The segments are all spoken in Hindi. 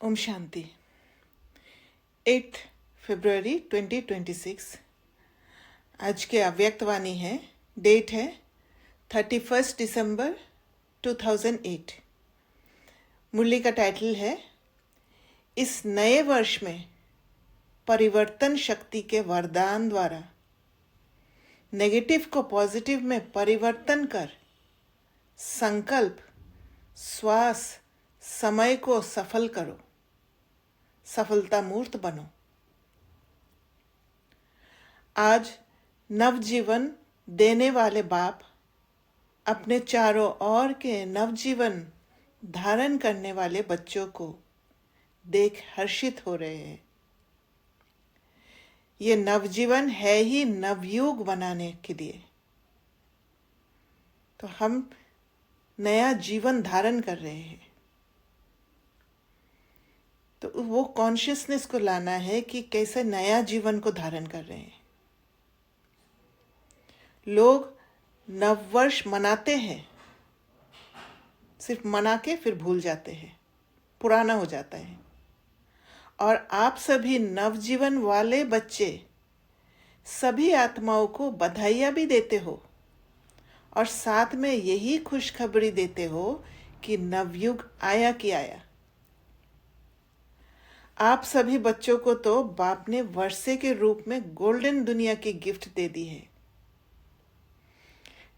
ओम शांति। 8 फरवरी 2026 आज के अव्यक्तवाणी है। डेट है 31 दिसंबर 2008। मुरली का टाइटल है इस नए वर्ष में परिवर्तन शक्ति के वरदान द्वारा नेगेटिव को पॉजिटिव में परिवर्तन कर संकल्प श्वास समय को सफल करो, सफलता मूर्त बनो। आज नवजीवन देने वाले बाप अपने चारों ओर के नवजीवन धारण करने वाले बच्चों को देख हर्षित हो रहे हैं। ये नवजीवन है ही नवयुग बनाने के लिए, तो हम नया जीवन धारण कर रहे हैं। तो वो कॉन्शियसनेस को लाना है कि कैसे नया जीवन को धारण कर रहे हैं। लोग नववर्ष मनाते हैं, सिर्फ मना के फिर भूल जाते हैं, पुराना हो जाता है। और आप सभी नवजीवन वाले बच्चे सभी आत्माओं को बधाइयाँ भी देते हो और साथ में यही खुशखबरी देते हो कि नवयुग आया कि आया। आप सभी बच्चों को तो बाप ने वर्षे के रूप में गोल्डन दुनिया की गिफ्ट दे दी है।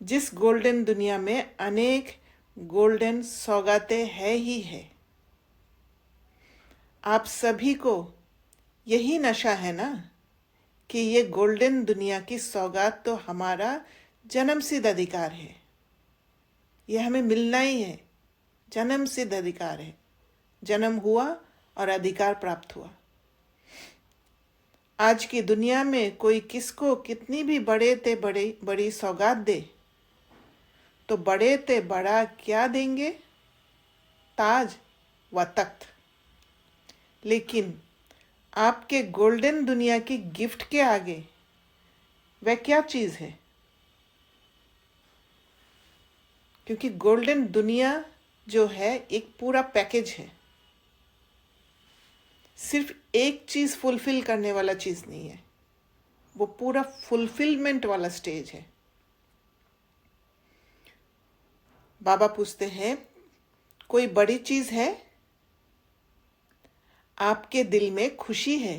जिस गोल्डन दुनिया में अनेक गोल्डन सौगातें है ही है। आप सभी को यही नशा है ना कि ये गोल्डन दुनिया की सौगात तो हमारा जन्मसिद्ध अधिकार है, ये हमें मिलना ही है। जन्मसिद्ध अधिकार है, जन्म हुआ और अधिकार प्राप्त हुआ। आज की दुनिया में कोई किसको कितनी भी बड़ी सौगात दे तो बड़े ते बड़ा क्या देंगे, ताज व तख्त। लेकिन आपके गोल्डन दुनिया की गिफ्ट के आगे वह क्या चीज है? क्योंकि गोल्डन दुनिया जो है एक पूरा पैकेज है, सिर्फ एक चीज फुलफिल करने वाला चीज नहीं है, वो पूरा फुलफिलमेंट वाला स्टेज है। बाबा पूछते हैं कोई बड़ी चीज है? आपके दिल में खुशी है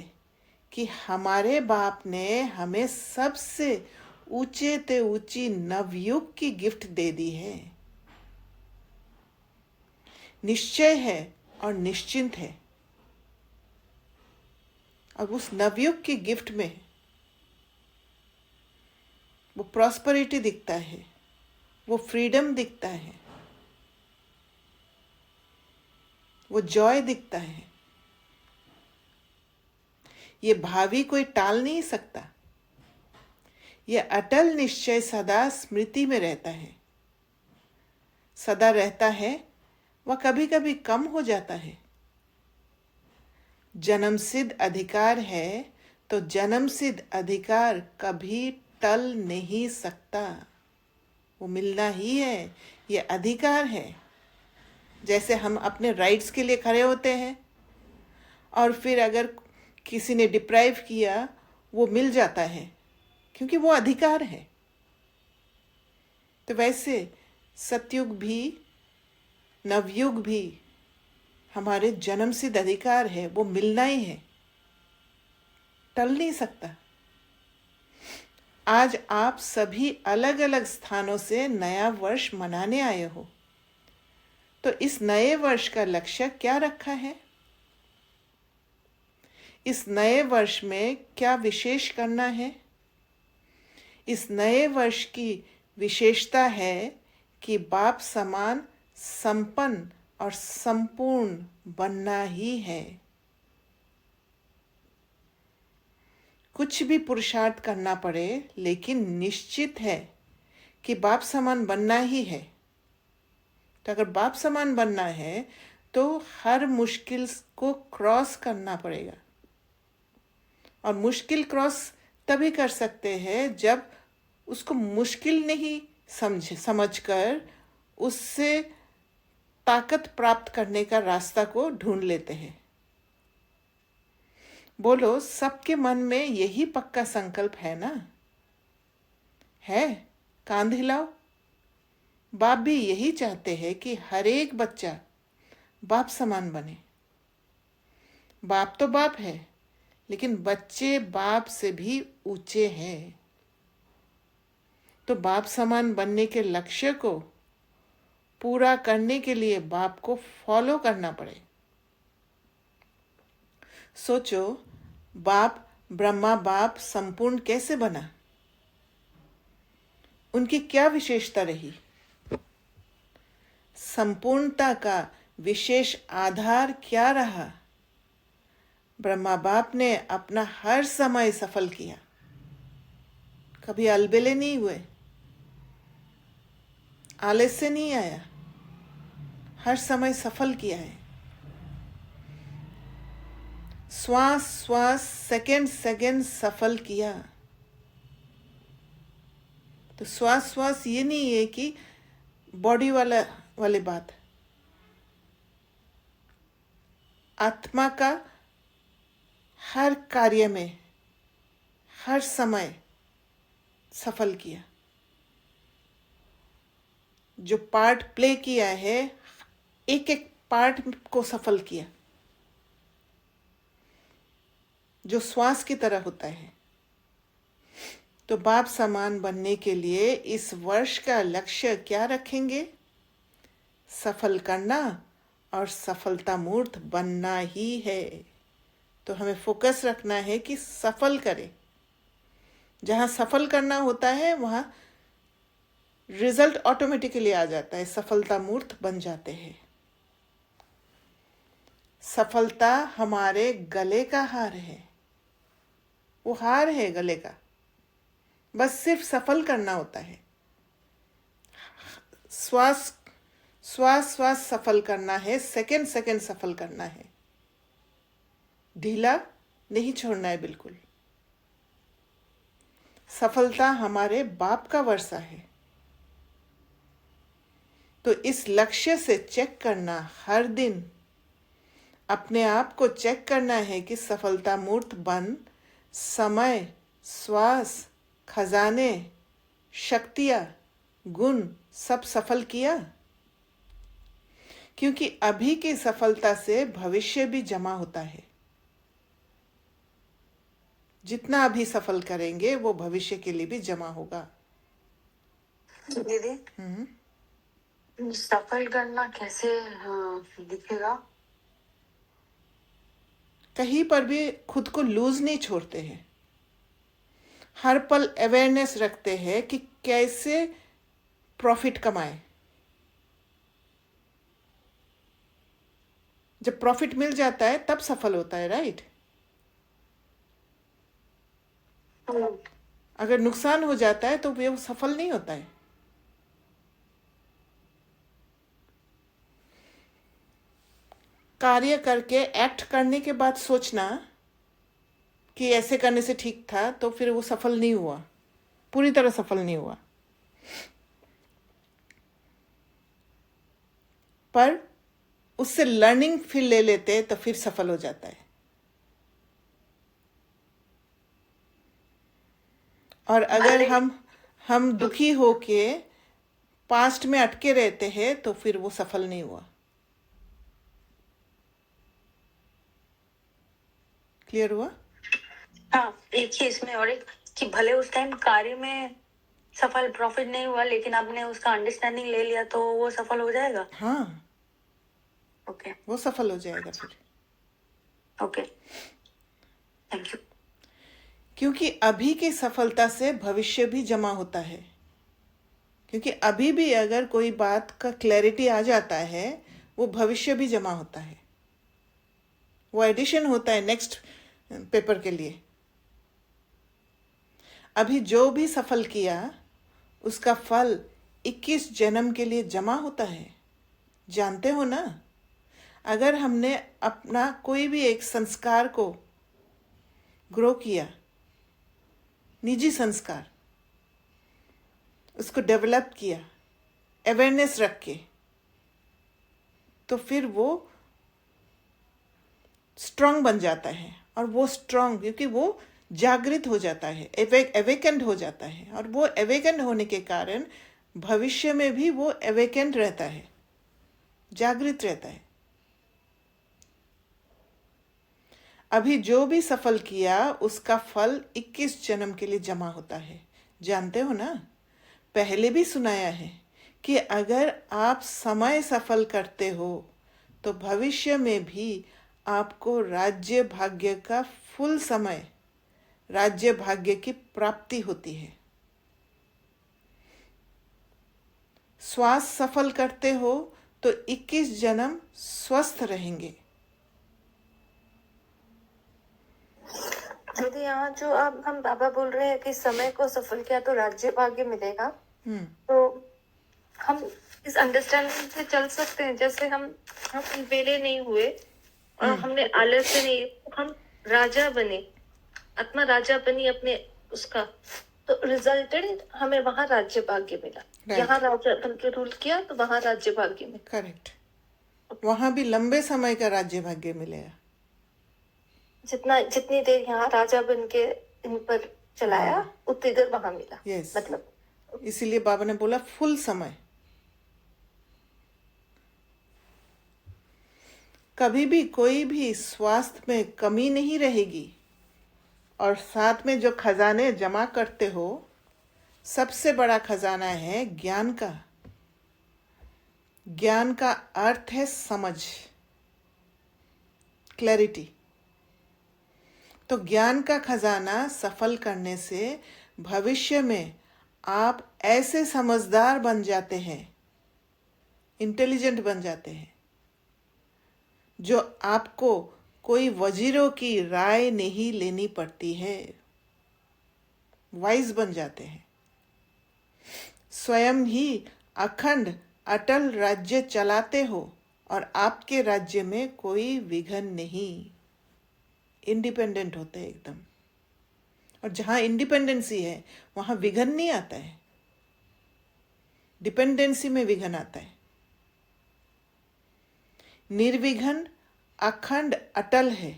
कि हमारे बाप ने हमें सबसे ऊंचे ते ऊंची नवयुग की गिफ्ट दे दी है। निश्चय है और निश्चिंत है। और उस नवयुग की गिफ्ट में वो प्रॉस्पेरिटी दिखता है, वो फ्रीडम दिखता है, वो जॉय दिखता है। ये भावी कोई टाल नहीं सकता। ये अटल निश्चय सदा स्मृति में रहता है, सदा रहता है, वह कभी कभी कम हो जाता है। जन्मसिद्ध अधिकार है तो जन्मसिद्ध अधिकार कभी टल नहीं सकता, वो मिलना ही है। ये अधिकार है। जैसे हम अपने राइट्स के लिए खड़े होते हैं और फिर अगर किसी ने डिप्राइव किया वो मिल जाता है क्योंकि वो अधिकार है। तो वैसे सतयुग भी नवयुग भी हमारे जन्मसिद्ध अधिकार है, वो मिलना ही है, टल नहीं सकता। आज आप सभी अलग अलग स्थानों से नया वर्ष मनाने आए हो, तो इस नए वर्ष का लक्ष्य क्या रखा है? इस नए वर्ष में क्या विशेष करना है? इस नए वर्ष की विशेषता है कि बाप समान संपन्न और संपूर्ण बनना ही है। कुछ भी पुरुषार्थ करना पड़े, लेकिन निश्चित है कि बाप समान बनना ही है। तो अगर बाप समान बनना है तो हर मुश्किल को क्रॉस करना पड़ेगा। और मुश्किल क्रॉस तभी कर सकते हैं जब उसको मुश्किल नहीं समझकर उससे ताकत प्राप्त करने का रास्ता को ढूंढ लेते हैं। बोलो, सबके मन में यही पक्का संकल्प है ना? है? कांध हिलाओ। बाप भी यही चाहते हैं कि हर एक बच्चा बाप समान बने। बाप तो बाप है, लेकिन बच्चे बाप से भी ऊंचे हैं। तो बाप समान बनने के लक्ष्य को पूरा करने के लिए बाप को फॉलो करना पड़े। सोचो, बाप ब्रह्मा बाप संपूर्ण कैसे बना? उनकी क्या विशेषता रही? संपूर्णता का विशेष आधार क्या रहा? ब्रह्मा बाप ने अपना हर समय सफल किया, कभी अलबेले नहीं हुए, आलस्य नहीं आया, हर समय सफल किया है। श्वास श्वास सेकंड सेकंड सफल किया। तो श्वास श्वास ये नहीं है कि बॉडी वाले बात, आत्मा का हर कार्य में हर समय सफल किया। जो पार्ट प्ले किया है, एक एक पार्ट को सफल किया, जो श्वास की तरह होता है। तो बाप समान बनने के लिए इस वर्ष का लक्ष्य क्या रखेंगे? सफल करना और सफलता मूर्त बनना ही है। तो हमें फोकस रखना है कि सफल करें। जहाँ सफल करना होता है वहाँ रिजल्ट ऑटोमेटिकली आ जाता है, सफलता मूर्त बन जाते हैं। सफलता हमारे गले का हार है, वो हार है गले का, बस सिर्फ सफल करना होता है। श्वास श्वास श्वास सफल करना है, सेकंड सेकंड सफल करना है, ढीला नहीं छोड़ना है बिल्कुल। सफलता हमारे बाप का वर्षा है। तो इस लक्ष्य से चेक करना, हर दिन अपने आप को चेक करना है कि सफलता मूर्त बन समय, श्वास, खजाने, शक्तियाँ, गुण सब सफल किया। क्योंकि अभी की सफलता से भविष्य भी जमा होता है। जितना अभी सफल करेंगे वो भविष्य के लिए भी जमा होगा। दीदी, सफल करना कैसे दिखेगा? कहीं पर भी खुद को लूज नहीं छोड़ते हैं, हर पल अवेयरनेस रखते हैं कि कैसे प्रॉफिट कमाए। जब प्रॉफिट मिल जाता है तब सफल होता है, राइट? अगर नुकसान हो जाता है तो वो सफल नहीं होता है। कार्य करके एक्ट करने के बाद सोचना कि ऐसे करने से ठीक था, तो फिर वो सफल नहीं हुआ, पूरी तरह सफल नहीं हुआ। पर उससे लर्निंग फिर ले लेते तो फिर सफल हो जाता है। और अगर हम दुखी होके पास्ट में अटके रहते हैं तो फिर वो सफल नहीं हुआ। क्लियर हुआ? हाँ, एक ही इसमें और एक कि भले उस टाइम कार्य में सफल प्रॉफिट नहीं हुआ, लेकिन आपने उसका अंडरस्टैंडिंग ले लिया तो वो सफल हो जाएगा। हाँ, ओके, वो सफल हो जाएगा फिर। Okay, thank you. क्योंकि अभी की सफलता से भविष्य भी जमा होता है। क्योंकि अभी भी अगर कोई बात का क्लैरिटी आ जाता है, वो भविष्य भी जमा होता है, वो एडिशन होता है नेक्स्ट पेपर के लिए। अभी जो भी सफल किया उसका फल 21 जन्म के लिए जमा होता है, जानते हो ना? अगर हमने अपना कोई भी एक संस्कार को ग्रो किया, निजी संस्कार, उसको डेवलप किया अवेयरनेस रख के, तो फिर वो स्ट्रांग बन जाता है। और वो स्ट्रांग क्योंकि वो जागृत हो जाता है, एवेकेंड हो जाता है। और वो एवेकेंड होने के कारण भविष्य में भी वो एवेकेंड रहता है, जागृत रहता है। अभी जो भी सफल किया उसका फल 21 जन्म के लिए जमा होता है। जानते हो ना, पहले भी सुनाया है कि अगर आप समय सफल करते हो तो भविष्य में भी आपको राज्य भाग्य का फुल समय, राज्य भाग्य की प्राप्ति होती है। श्वास सफल करते हो तो 21 जन्म स्वस्थ रहेंगे। दीदी, यहाँ जो अब हम बाबा बोल रहे हैं कि समय को सफल किया तो राज्य भाग्य मिलेगा, तो हम इस अंडरस्टैंडिंग से चल सकते हैं। जैसे हम वेले नहीं हुए और हमने आलस्य नहीं, हम राजा बने, आत्मा राजा बनी अपने उसका, तो रिजल्टेंट हमें वहां राज्य भाग्य मिला। Right. यहाँ राजा बन के रूल किया तो वहां राज्य भाग्य मिला। करेक्ट, वहां भी लंबे समय का राज्य भाग्य मिलेगा। जितनी देर यहाँ राजा बन के इन पर चलाया उतनी देर वहां मिला। Yes. मतलब इसीलिए बाबा ने बोला फुल समय। कभी भी कोई भी स्वास्थ्य में कमी नहीं रहेगी। और साथ में जो खजाने जमा करते हो, सबसे बड़ा खजाना है ज्ञान का। ज्ञान का अर्थ है समझ, क्लैरिटी। तो ज्ञान का खजाना सफल करने से भविष्य में आप ऐसे समझदार बन जाते हैं, इंटेलिजेंट बन जाते हैं, जो आपको कोई वजीरों की राय नहीं लेनी पड़ती है। वाइज बन जाते हैं। स्वयं ही अखंड अटल राज्य चलाते हो और आपके राज्य में कोई विघन नहीं। इंडिपेंडेंट होते हैं एकदम। और जहाँ इंडिपेंडेंसी है वहाँ विघन नहीं आता है, डिपेंडेंसी में विघन आता है। निर्विघन अखंड अटल है।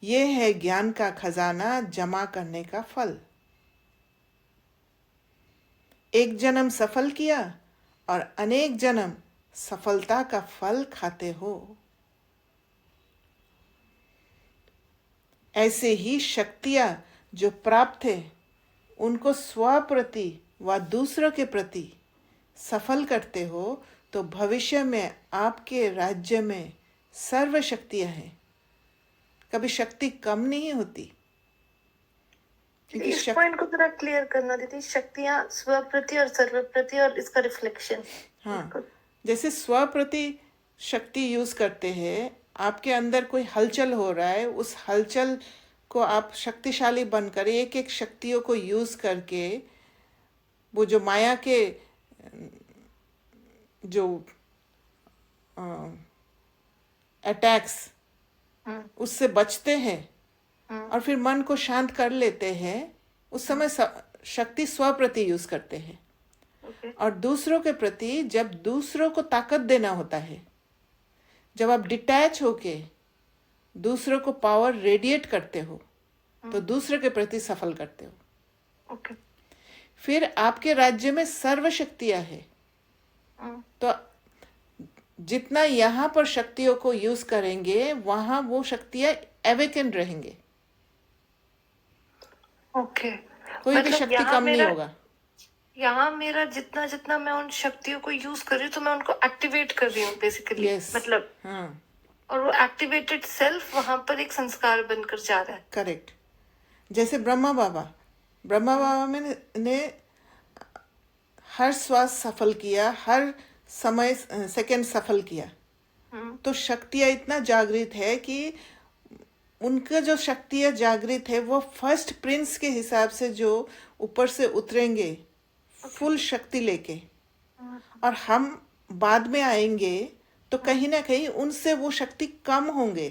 यह है ज्ञान का खजाना जमा करने का फल। एक जन्म सफल किया और अनेक जन्म सफलता का फल खाते हो। ऐसे ही शक्तियां जो प्राप्त है उनको स्व प्रति व दूसरों के प्रति सफल करते हो तो भविष्य में आपके राज्य में सर्व शक्तियां हैं। कभी शक्ति कम नहीं होती। इस पॉइंट को थोड़ा क्लियर करना दीदी। शक्तियां स्व प्रति और सर्व प्रति और इसका रिफ्लेक्शन। हाँ, जैसे स्व प्रति शक्ति यूज करते हैं, आपके अंदर कोई हलचल हो रहा है, उस हलचल को आप शक्तिशाली बनकर एक एक शक्तियों को यूज करके वो जो माया के जो अटैक्स उससे बचते हैं और फिर मन को शांत कर लेते हैं। उस समय शक्ति स्व प्रति यूज करते हैं। और दूसरों के प्रति जब दूसरों को ताकत देना होता है, जब आप डिटैच होके दूसरों को पावर रेडिएट करते हो तो दूसरे के प्रति सफल करते हो। फिर आपके राज्य में सर्व शक्तियां है। तो जितना यहाँ पर शक्तियों को यूज करेंगे वहां वो शक्तियां एवेकेंड रहेंगे। कोई भी शक्ति कम नहीं होगा। यहाँ मेरा जितना जितना मैं उन शक्तियों को यूज कर रही हूँ तो मैं उनको एक्टिवेट कर रही हूँ बेसिकली। मतलब हाँ, और वो एक्टिवेटेड सेल्फ वहां पर एक संस्कार बनकर जा रहा है। करेक्ट। जैसे ब्रह्मा बाबा ने हर श्वास सफल किया, हर समय सेकंड सफल किया। तो शक्तियां इतना जागृत है कि उनका जो शक्तियां जागृत है वो फर्स्ट प्रिंस के हिसाब से जो ऊपर से उतरेंगे फुल शक्ति लेके, और हम बाद में आएंगे तो कहीं ना कहीं उनसे वो शक्ति कम होंगे।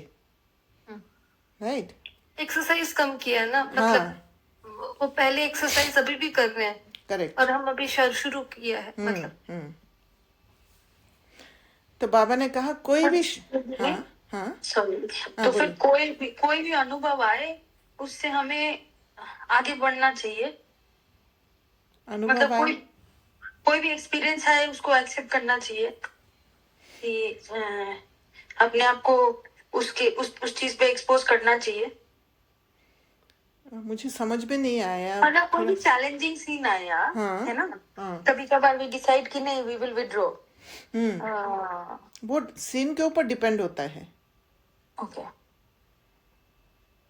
राइट। एक्सरसाइज कम किया है ना, मतलब वो पहले एक्सरसाइज अभी भी कर रहे हैं। करेक्ट। और हम अभी शुरू किया है मतलब। तो बाबा ने कहा कोई भी हाँ सॉरी। हाँ तो फिर बोलिए। कोई भी अनुभव आए उससे हमें आगे बढ़ना चाहिए। अनुभव मतलब आए। कोई भी एक्सपीरियंस है उसको एक्सेप्ट करना चाहिए कि अपने आप को उसके उस चीज पे एक्सपोज करना चाहिए। मुझे समझ में नहीं आया मतलब कोई थोड़ा। भी चैलेंजिंग सीन आया, हाँ है ना, हाँ। कभी कभार वी डिसाइड कि नहीं वी विल विड्रॉ। वो सीन के ऊपर डिपेंड होता है। Okay,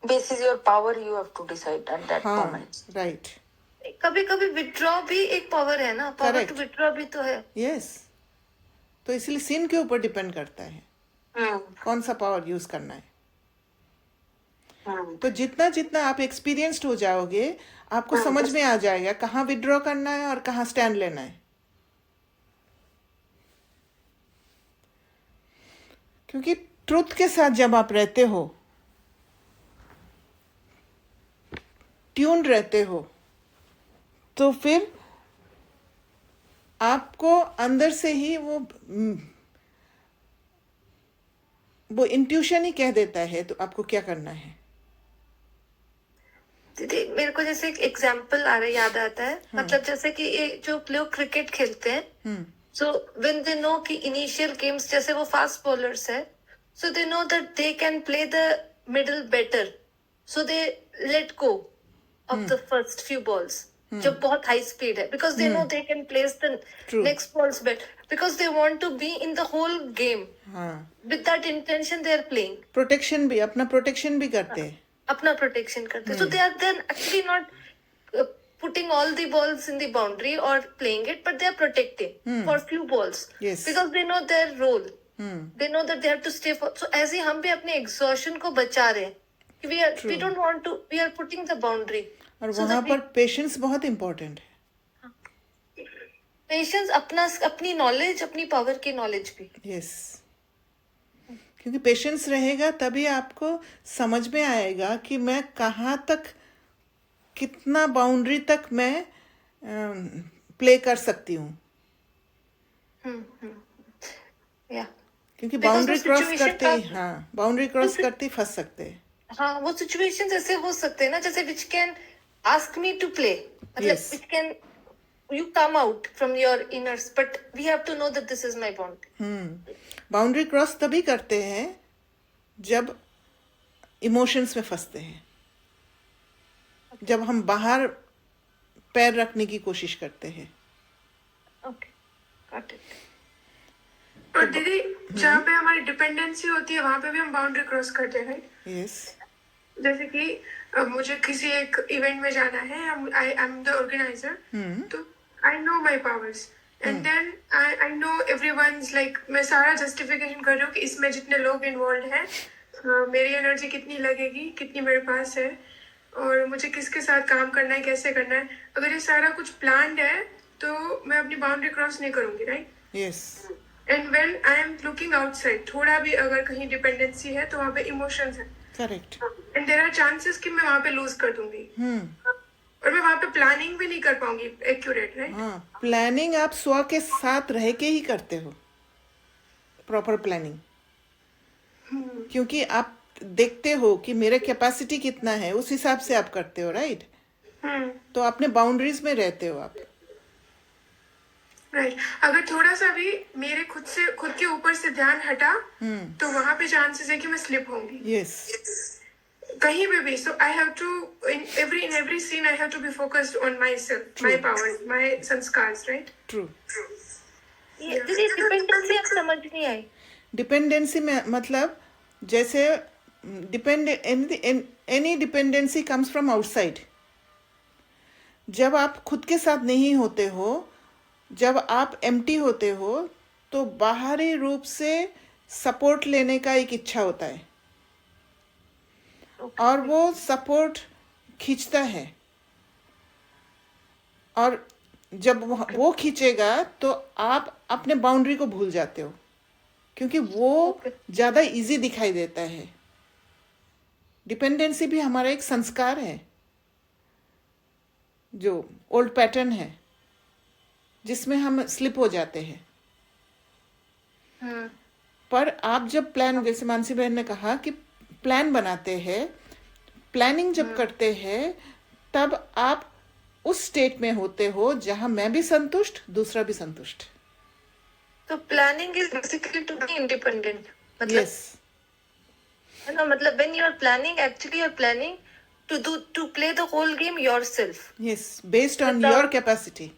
basis your power you have to decide at that हाँ मोमेंट। राइट। कभी कभी विथड्रॉ भी एक पावर है ना, पावर टू Correct. विथड्रॉ भी तो है। यस। तो इसलिए सीन के ऊपर डिपेंड करता है कौन सा पावर यूज करना है। तो जितना जितना आप एक्सपीरियंस्ड हो जाओगे आपको समझ में आ जाएगा कहाँ विड्रॉ करना है और कहाँ स्टैंड लेना है। क्योंकि ट्रुथ के साथ जब आप रहते हो, ट्यून रहते हो, तो फिर आपको अंदर से ही वो इंट्यूशन ही कह देता है तो आपको क्या करना है। दीदी मेरे को जैसे एक एग्जाम्पल याद आता है, मतलब जैसे कि ये जो लोग क्रिकेट खेलते हैं, सो व्हेन दे नो कि इनिशियल गेम्स जैसे वो फास्ट बॉलर्स है, so they know that they can play the middle better, so they let go of the first few balls जब बहुत हाई स्पीड है, because they know they can place the True. Next balls bat, because they want to be in the whole game हाँ, with that intention they are playing. Protection भी, अपना प्रोटेक्शन भी करते हैं। अपना प्रोटेक्शन करते, so they are then actually not putting all the balls in the boundary or playing it, but they are protecting for few balls. Yes. Because they know their role. They know that they have to stay for, so ऐसे हम भी अपने exhaustion को बचा रहे हैं कि we don't want to, we are putting the boundary. और So वहां that पर पेशेंस बहुत इंपॉर्टेंट है। पेशेंस, अपनी नॉलेज, अपनी पावर की नॉलेज भी। यस। क्योंकि पेशेंस रहेगा तभी आपको समझ में आएगा कि मैं कहाँ तक, कितना बाउंड्री तक मैं प्ले कर सकती हूँ। या क्योंकि Because बाउंड्री वो क्रॉस situation करते ही, का- हाँ, बाउंड्री क्रॉस करते ही फंस सकते हैं। हाँ, वो सिचुएशंस ऐसे हो सकते हैं ना, जैसे which can ask me to play, मतलब Yes. Which can you come out from your inners, but we have to know that this is my boundary. Boundary cross तभी करते हैं जब इमोशंस में फंसते हैं, जब हम बाहर पैर रखने की कोशिश करते हैं। Okay, got it. और दीदी जहाँ पे हमारी डिपेंडेंसी होती है वहां पे भी हम बाउंड्री क्रॉस करते हैं। यस। जैसे कि मुझे किसी एक इवेंट में जाना है, आई एम द ऑर्गेनाइजर, तो I know my powers and then I know everyone's, like मैं सारा जस्टिफिकेशन कर रही हूँ कि इसमें जितने लोग इन्वॉल्व हैं, मेरी एनर्जी कितनी लगेगी, कितनी मेरे पास है, और मुझे किसके साथ काम करना है, कैसे करना है। अगर ये सारा कुछ प्लान्ड है तो मैं अपनी बाउंड्री क्रॉस नहीं करूंगी, right? Yes. And when I am looking outside, थोड़ा भी अगर कहीं डिपेंडेंसी है तो वहाँ पे इमोशंस है, correct. And there are chances कि मैं वहाँ पे लूज कर दूंगी, और मैं वहाँ पे प्लानिंग भी नहीं कर पाऊंगी एक्यूरेट, राइट? हाँ, प्लानिंग आप स्व के साथ रह के ही करते हो, प्रॉपर प्लानिंग। क्योंकि आप देखते हो कि मेरे कैपेसिटी कितना है, उस हिसाब से आप करते हो, राइट? तो अपने बाउंड्रीज में रहते हो आप। राइट। अगर थोड़ा सा भी मेरे खुद के ऊपर से ध्यान हटा तो वहाँ पे चांसेस है कि मैं स्लिप होंगी। यस। कहीं पे भी, so I have to in every scene I have to be focused on myself, my power, my संस्कार्स, राइट? ट्रू। ये दीदी डिपेंडेंसी आप समझ नहीं आई। डिपेंडेंसी में मतलब जैसे any dependency comes from outside. जब आप खुद के साथ नहीं होते हो, जब आप एम्प्टी होते हो, तो बाहरी रूप से सपोर्ट लेने का एक इच्छा होता है, और वो सपोर्ट खींचता है, और जब वो खींचेगा तो आप अपने बाउंड्री को भूल जाते हो, क्योंकि वो ज़्यादा इजी दिखाई देता है। डिपेंडेंसी भी हमारा एक संस्कार है, जो ओल्ड पैटर्न है, जिसमें हम स्लिप हो जाते हैं। पर आप जब प्लान, जैसे मानसी बहन ने कहा कि प्लान बनाते हैं, प्लानिंग जब करते हैं, तब आप उस स्टेट में होते हो जहां मैं भी संतुष्ट, दूसरा भी संतुष्ट। तो planning is basically to be independent, मतलब यस, है ना, मतलब when you are planning, actually you are planning to play the whole game yourself, yes, based on Without- your capacity.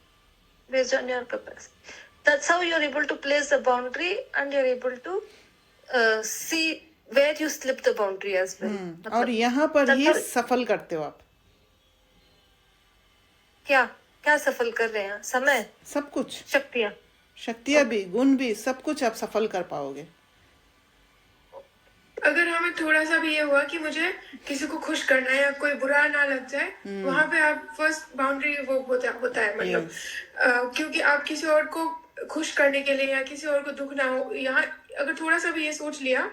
based on your capacity. That's how you're able to place the boundary, and you're able to see where you slip the boundary as well. और यहाँ पर that's ही how- सफल करते हो आप क्या क्या सफल कर रहे हैं? समय, सब कुछ, शक्तियां। शक्तियां भी, गुण भी, सब कुछ आप सफल कर पाओगे। अगर हमें थोड़ा सा भी ये हुआ कि मुझे किसी को खुश करना है या कोई बुरा ना लग जाए, वहां पे आप फर्स्ट बाउंड्री वो होता है, मतलब क्योंकि आप किसी और को खुश करने के लिए या किसी और को दुख ना हो, यहाँ अगर थोड़ा सा भी ये सोच लिया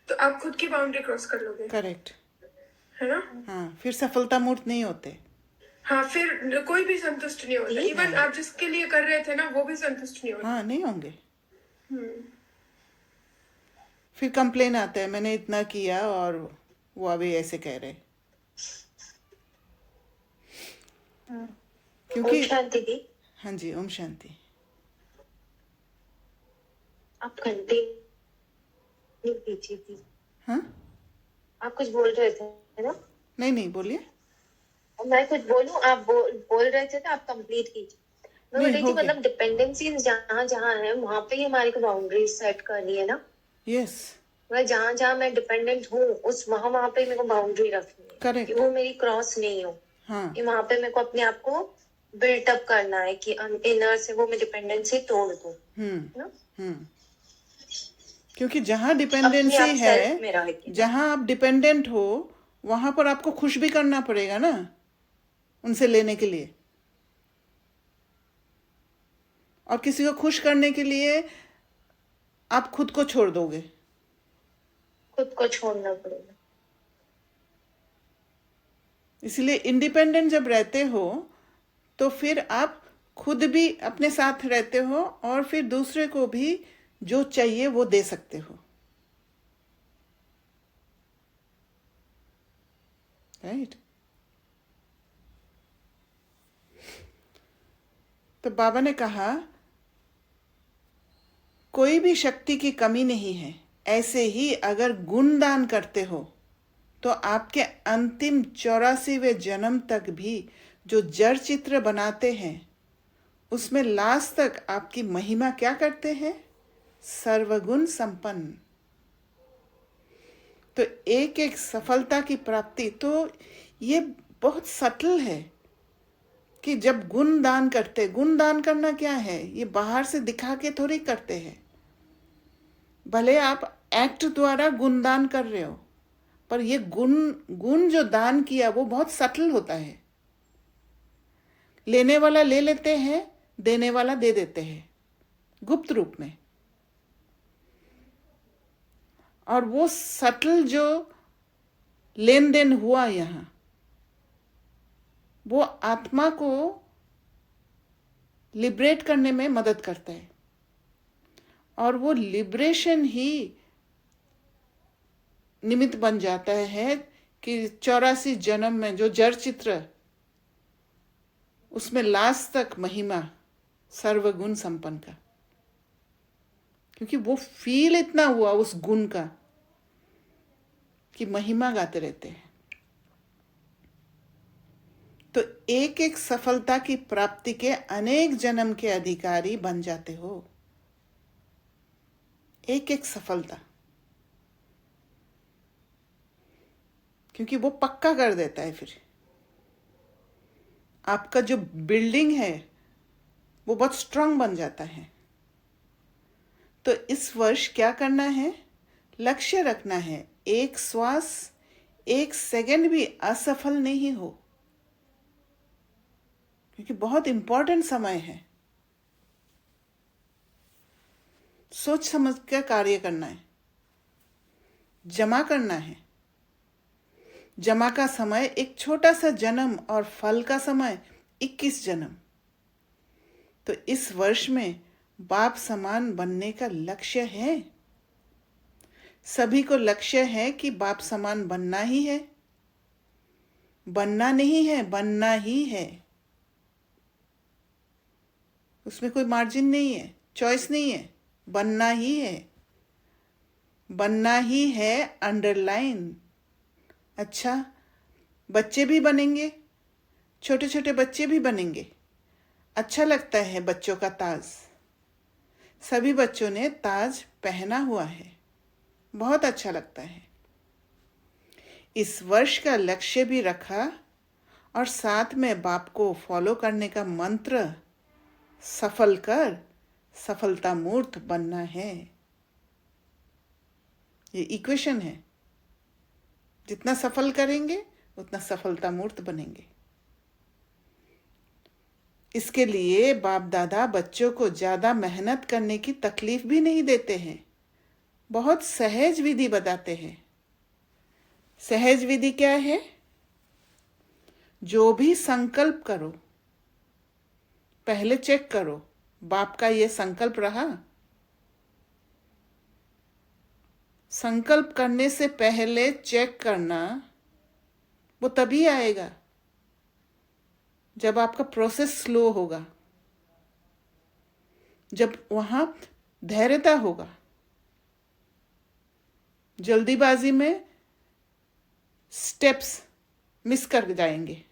तो आप खुद की बाउंड्री क्रॉस कर लोगे। करेक्ट, है ना? हाँ, फिर सफलता मूर्त नहीं होते। हाँ, फिर कोई भी संतुष्ट नहीं होता। इवन आप जिसके लिए कर रहे थे ना, वो भी संतुष्ट नहीं होता। हाँ, नहीं होंगे। फिर कंप्लेन आता है, मैंने इतना किया और वो अभी ऐसे कह रहे। क्योंकि शांति दी, हाँ जी, ओम शांति। आप घंटे पीछे थी। हाँ, आप कुछ बोल रहे थे, है ना? नहीं, बोलिए। मैं कुछ बोलूं? आप बोल रहे थे तो आप कंप्लीट कीजिए। मैं बोल रही थी, मतलब डिपेंडेंसी जहाँ जहाँ है वहां पे ही हमारी को बाउंड्री सेट करनी है ना। यस, मैं जहाँ जहाँ मैं डिपेंडेंट हूँ, उस वहां पे मेरे को बाउंड्री रखनी है। करेक्ट, कि वो मेरी क्रॉस नहीं हो। हाँ, कि वहां पे मेरे को अपने आप को बिल्टअप करना है कि इनर से वो मैं डिपेंडेंसी तोड़ दूं, है ना? क्योंकि जहाँ अपने डिपेंडेंसी आप self में है, रह के। जहाँ आप डिपेंडेंट हो, वहां पर आपको खुश भी करना पड़ेगा ना, उनसे लेने के लिए। और किसी को खुश करने के लिए आप खुद को छोड़ दोगे। खुद को छोड़ना पड़ेगा। इसलिए इंडिपेंडेंट जब रहते हो तो फिर आप खुद भी अपने साथ रहते हो और फिर दूसरे को भी जो चाहिए वो दे सकते हो। राइट? तो बाबा ने कहा, कोई भी शक्ति की कमी नहीं है। ऐसे ही अगर गुण दान करते हो तो आपके अंतिम 84वें जन्म तक भी जो जड़ चित्र बनाते हैं, उसमें लास्ट तक आपकी महिमा क्या करते हैं? सर्वगुण संपन्न। तो एक एक सफलता की प्राप्ति, तो ये बहुत सटल है कि जब गुण दान करते, गुण दान करना क्या है? ये बाहर से दिखा के थोड़ी करते हैं। भले आप एक्ट द्वारा गुण दान कर रहे हो, पर ये गुण जो दान किया वो बहुत सटल होता है। लेने वाला ले लेते हैं, देने वाला दे देते हैं, गुप्त रूप में। और वो सटल जो लेन देन हुआ यहां, वो आत्मा को लिबरेट करने में मदद करता है। और वो लिबरेशन ही निमित्त बन जाता है कि 84 जन्म में जो जड़ चित्र, उसमें लास्ट तक महिमा सर्वगुण संपन्न का। क्योंकि वो फील इतना हुआ उस गुण का कि महिमा गाते रहते हैं। तो एक एक सफलता की प्राप्ति के अनेक जन्म के अधिकारी बन जाते हो। एक एक सफलता, क्योंकि वो पक्का कर देता है। फिर आपका जो बिल्डिंग है वो बहुत स्ट्रांग बन जाता है। तो इस वर्ष क्या करना है? लक्ष्य रखना है, एक श्वास, एक सेकंड भी असफल नहीं हो, क्योंकि बहुत इंपॉर्टेंट समय है। सोच समझ कर कार्य करना है, जमा करना है। जमा का समय एक छोटा सा जन्म और फल का समय 21 जन्म। तो इस वर्ष में बाप समान बनने का लक्ष्य है। सभी को लक्ष्य है कि बाप समान बनना ही है, बनना नहीं है, बनना ही है। उसमें कोई मार्जिन नहीं है, चॉइस नहीं है, बनना ही है, बनना ही है, अंडरलाइन। अच्छा, बच्चे भी बनेंगे, छोटे छोटे बच्चे भी बनेंगे। अच्छा लगता है बच्चों का ताज। सभी बच्चों ने ताज पहना हुआ है, बहुत अच्छा लगता है। इस वर्ष का लक्ष्य भी रखा और साथ में बाप को फॉलो करने का मंत्र, सफल कर सफलता मूर्त बनना है। ये इक्वेशन है, जितना सफल करेंगे उतना सफलता मूर्त बनेंगे। इसके लिए बाप दादा बच्चों को ज्यादा मेहनत करने की तकलीफ भी नहीं देते हैं, बहुत सहज विधि बताते हैं। सहज विधि क्या है? जो भी संकल्प करो पहले चेक करो, बाप का ये संकल्प रहा? संकल्प करने से पहले चेक करना, वो तभी आएगा जब आपका प्रोसेस स्लो होगा, जब वहां धैर्यता होगा। जल्दीबाजी में स्टेप्स मिस कर जाएंगे,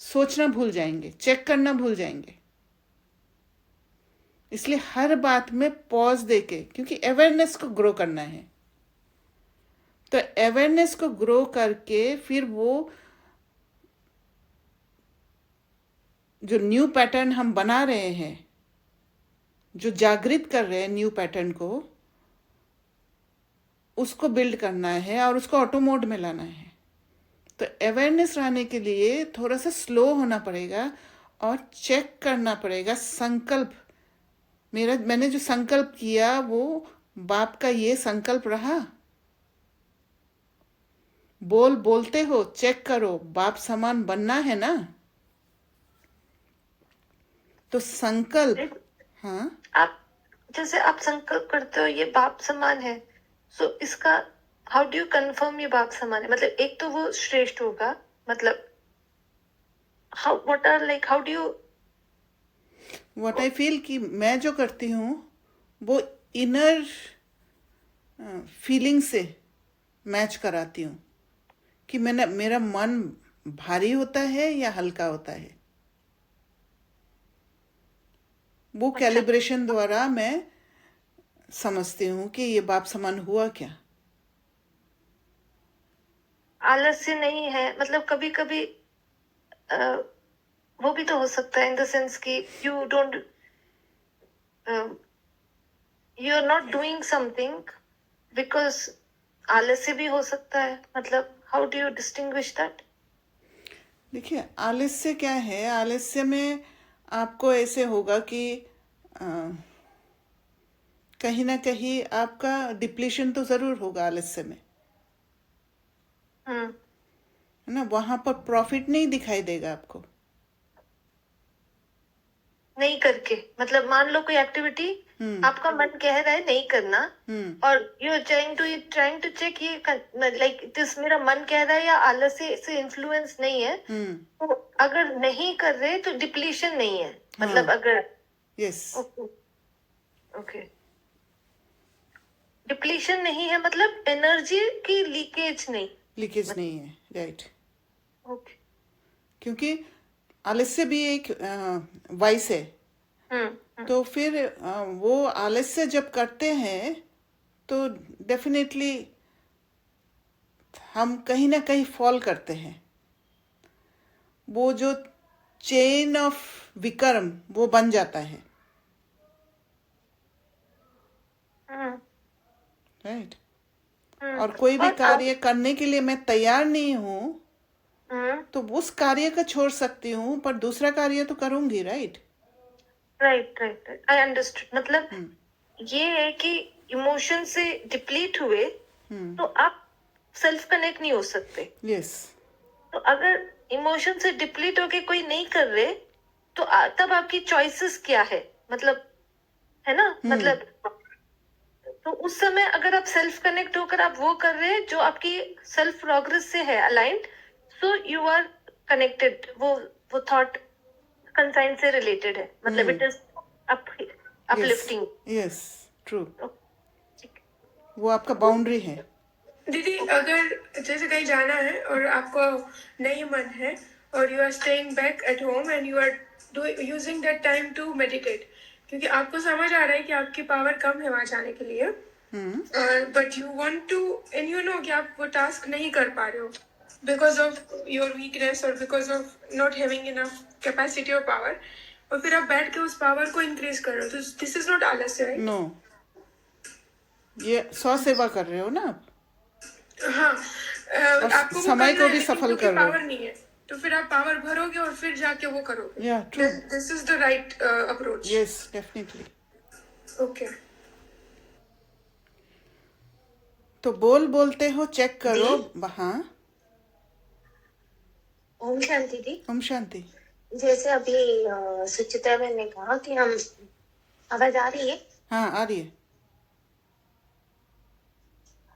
सोचना भूल जाएंगे, चेक करना भूल जाएंगे। इसलिए हर बात में पॉज देके, क्योंकि अवेयरनेस को ग्रो करना है, तो अवेयरनेस को ग्रो करके फिर वो जो न्यू पैटर्न हम बना रहे हैं, जो जागृत कर रहे हैं न्यू पैटर्न को, उसको बिल्ड करना है और उसको ऑटो मोड में लाना है। तो अवेयरनेस रहने के लिए थोड़ा सा स्लो होना पड़ेगा और चेक करना पड़ेगा संकल्प। मैंने जो संकल्प किया वो बाप का ये संकल्प रहा? बोलते हो, चेक करो, बाप समान बनना है ना? तो संकल्प, हाँ, आप जैसे आप संकल्प करते हो ये बाप समान है, सो इसका हाउ डू यू कंफर्म ये बाप समान है? मतलब एक तो वो श्रेष्ठ होगा, मतलब how do you what I feel कि मैं जो करती हूँ वो इनर फीलिंग से मैच कराती हूँ कि मेरा मन भारी होता है या हल्का होता है। वो कैलिब्रेशन द्वारा मैं समझती हूँ कि ये बाप समान हुआ क्या। आलस्य नहीं है, मतलब कभी कभी वो भी तो हो सकता है इन द सेंस कि you are not doing something because आलस्य भी हो सकता है। मतलब how do you distinguish that? देखिए, आलस्य क्या है? आलस्य में आपको ऐसे होगा कि कहीं ना कहीं आपका डिप्लीशन तो जरूर होगा आलस्य में, है ना? वहां पर प्रॉफिट नहीं दिखाई देगा आपको। नहीं करके, मतलब मान लो कोई एक्टिविटी आपका मन कह रहा है नहीं करना, और you are trying to check ये लाइक दिस मेरा मन कह रहा है या आलस्य से इन्फ्लुएंस नहीं है। तो अगर नहीं कर रहे तो डिप्लीशन नहीं है, मतलब अगर यस, ओके डिप्लीशन नहीं है, मतलब एनर्जी की लीकेज नहीं है, राइट। ओके, क्योंकि आलस्य भी एक वाइस है। तो फिर वो आलस्य जब करते हैं तो डेफिनेटली हम कहीं ना कहीं फॉल करते हैं। वो जो चेन ऑफ विकर्म वो बन जाता है, राइट। और कोई भी कार्य करने के लिए मैं तैयार नहीं हूं तो उस कार्य का छोड़ सकती हूँ, पर दूसरा कार्य तो करूंगी, राइट। Right I understood. मतलब ये है कि इमोशन से डिप्लीट हुए तो आप सेल्फ कनेक्ट नहीं हो सकते। यस। तो अगर इमोशन से डिप्लीट होके कोई नहीं कर रहे तो तब आपकी चॉइसेस क्या है? मतलब है ना, मतलब तो उस समय अगर आप सेल्फ कनेक्ट होकर आप वो कर रहे हैं जो आपकी सेल्फ प्रोग्रेस से है aligned, so you are connected, वो थॉट कंसाइन से रिलेटेड है, मतलब it is uplifting. Yes, true, वो आपका बाउंड्री है। दीदी अगर जैसे कहीं जाना है और आपको नहीं मन है और you are staying back at home and you are using that time to meditate, क्योंकि आपको समझ आ रहा है कि आपकी पावर कम है वहां जाने के लिए, but you want to and you know कि आप वो टास्क नहीं कर पा रहे हो बिकॉज ऑफ योर वीकनेस और because of not having enough capacity और पावर, और फिर आप बैठ के उस पावर को इंक्रीज कर रहे हो, तो दिस इज नॉट आलस्य, राइट? नो, ये स्व सेवा कर रहे हो ना आप। हाँ, और आपको समय को भी सफल कर रहे हो। पावर नहीं है तो फिर आप पावर भरोगे और फिर जाके वो करोगे। या true, this is the right approach. Yes, definitely. Okay, तो बोलते हो चेक करो। हाँ, ओम शांति दी। ओम शांति। जैसे अभी सुचित्रा बहन ने कहा कि हम, आवाज आ रही है? हाँ, आ रही है,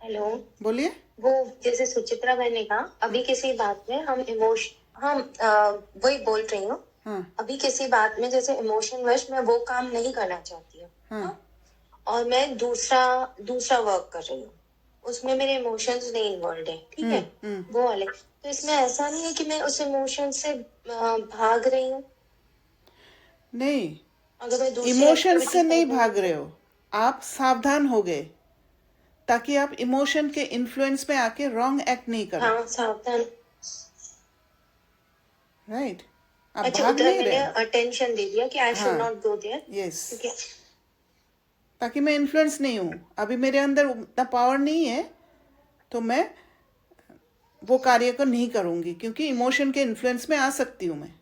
हेलो, बोलिए। वो जैसे सुचित्रा बहन ने कहा अभी किसी बात में हम वही बोल रही हूँ। हाँ, अभी किसी बात में जैसे इमोशन वश मैं वो काम नहीं करना चाहती हूँ, हाँ, और मैं दूसरा वर्क कर रही हूँ, उसमें मेरे इमोशंस नहीं इन्वॉल्व है, ठीक है, वो वाले। तो इसमें ऐसा नहीं है कि मैं उस इमोशन से भाग रही हूँ? नहीं, अगर मैं दूसरी इमोशन activity से नहीं करती हूँ भाग रहे हो, आप सावधान हो गए ताकि आप इमोशन के इन्फ्लुएंस में आके रॉन्ग एक्ट नहीं करो। हाँ, सावधान। राइट, आप अच्छा, भाग उधर नहीं मैंने रहे। अटेंशन दे दिया कि आई शुड हाँ, नॉट गो देयर। यस, ठीक है, ताकि मैं इन्फ्लुएंस नहीं हूँ, अभी मेरे अंदर उतना पावर नहीं है, तो मैं वो कार्य को नहीं करूंगी, क्योंकि इमोशन के इन्फ्लुएंस में आ सकती हूँ मैं।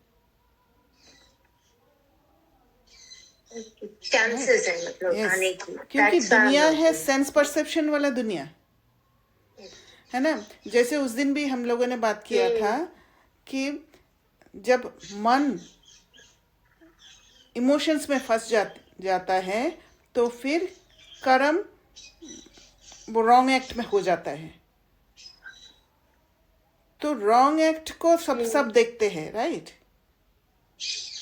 चांसेस है मतलब यस, आने की। क्योंकि That's why I'm दुनिया not है going. सेंस परसेप्शन वाला दुनिया है ना। जैसे उस दिन भी हम लोगों ने बात किया था कि जब मन इमोशंस में फंस जाता है तो फिर कर्म वो रॉन्ग एक्ट में हो जाता है। तो रॉन्ग एक्ट को सब देखते हैं, राइट,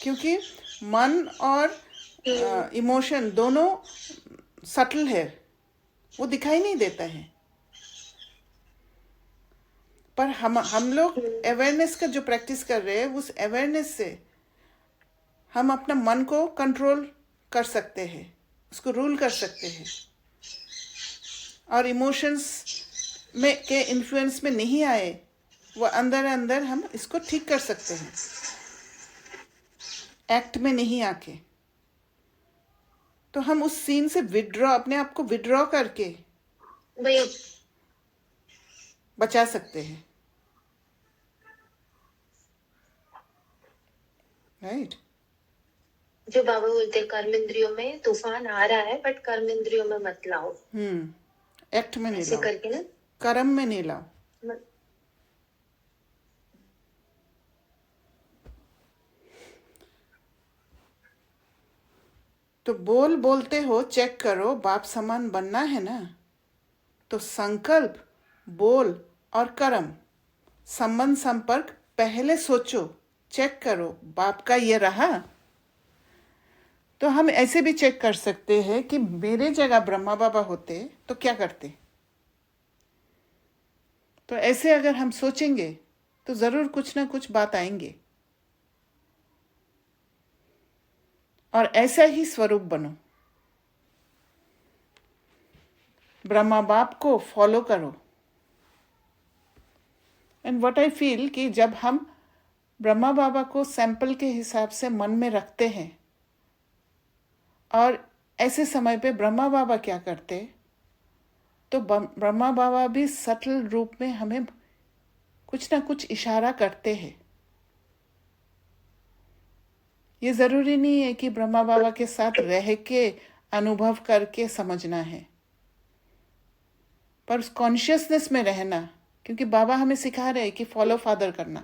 क्योंकि मन और इमोशन दोनों सटल है, वो दिखाई नहीं देता है। पर हम लोग अवेयरनेस का जो प्रैक्टिस कर रहे हैं, उस अवेयरनेस से हम अपना मन को कंट्रोल कर सकते हैं, उसको रूल कर सकते हैं, और इमोशंस में के इन्फ्लुएंस में नहीं आए, वो अंदर हम इसको ठीक कर सकते हैं, एक्ट में नहीं आके। तो हम उस सीन से अपने आप को विड्रॉ करके बचा सकते हैं, राइट। जो बाबा बोलते हैं कर्म इंद्रियों में तूफान आ रहा है, बट कर्म इंद्रियों में मत लाओ। एक्ट में नहीं ऐसे लाओ, करके ना, कर्म में नहीं लाओ। तो बोलते हो चेक करो, बाप समान बनना है ना, तो संकल्प, बोल और कर्म संबंध संपर्क पहले सोचो, चेक करो बाप का ये रहा। तो हम ऐसे भी चेक कर सकते हैं कि मेरे जगह ब्रह्मा बाबा होते तो क्या करते। तो ऐसे अगर हम सोचेंगे तो जरूर कुछ ना कुछ बात आएंगे, और ऐसा ही स्वरूप बनो, ब्रह्मा बाप को फॉलो करो। एंड व्हाट आई फील कि जब हम ब्रह्मा बाबा को सैंपल के हिसाब से मन में रखते हैं, और ऐसे समय पे ब्रह्मा बाबा क्या करते, तो ब्रह्मा बाबा भी सटल रूप में हमें कुछ ना कुछ इशारा करते हैं। ये जरूरी नहीं है कि ब्रह्मा बाबा के साथ रह के अनुभव करके समझना है, पर उस कॉन्शियसनेस में रहना, क्योंकि बाबा हमें सिखा रहे हैं कि फॉलो फादर करना,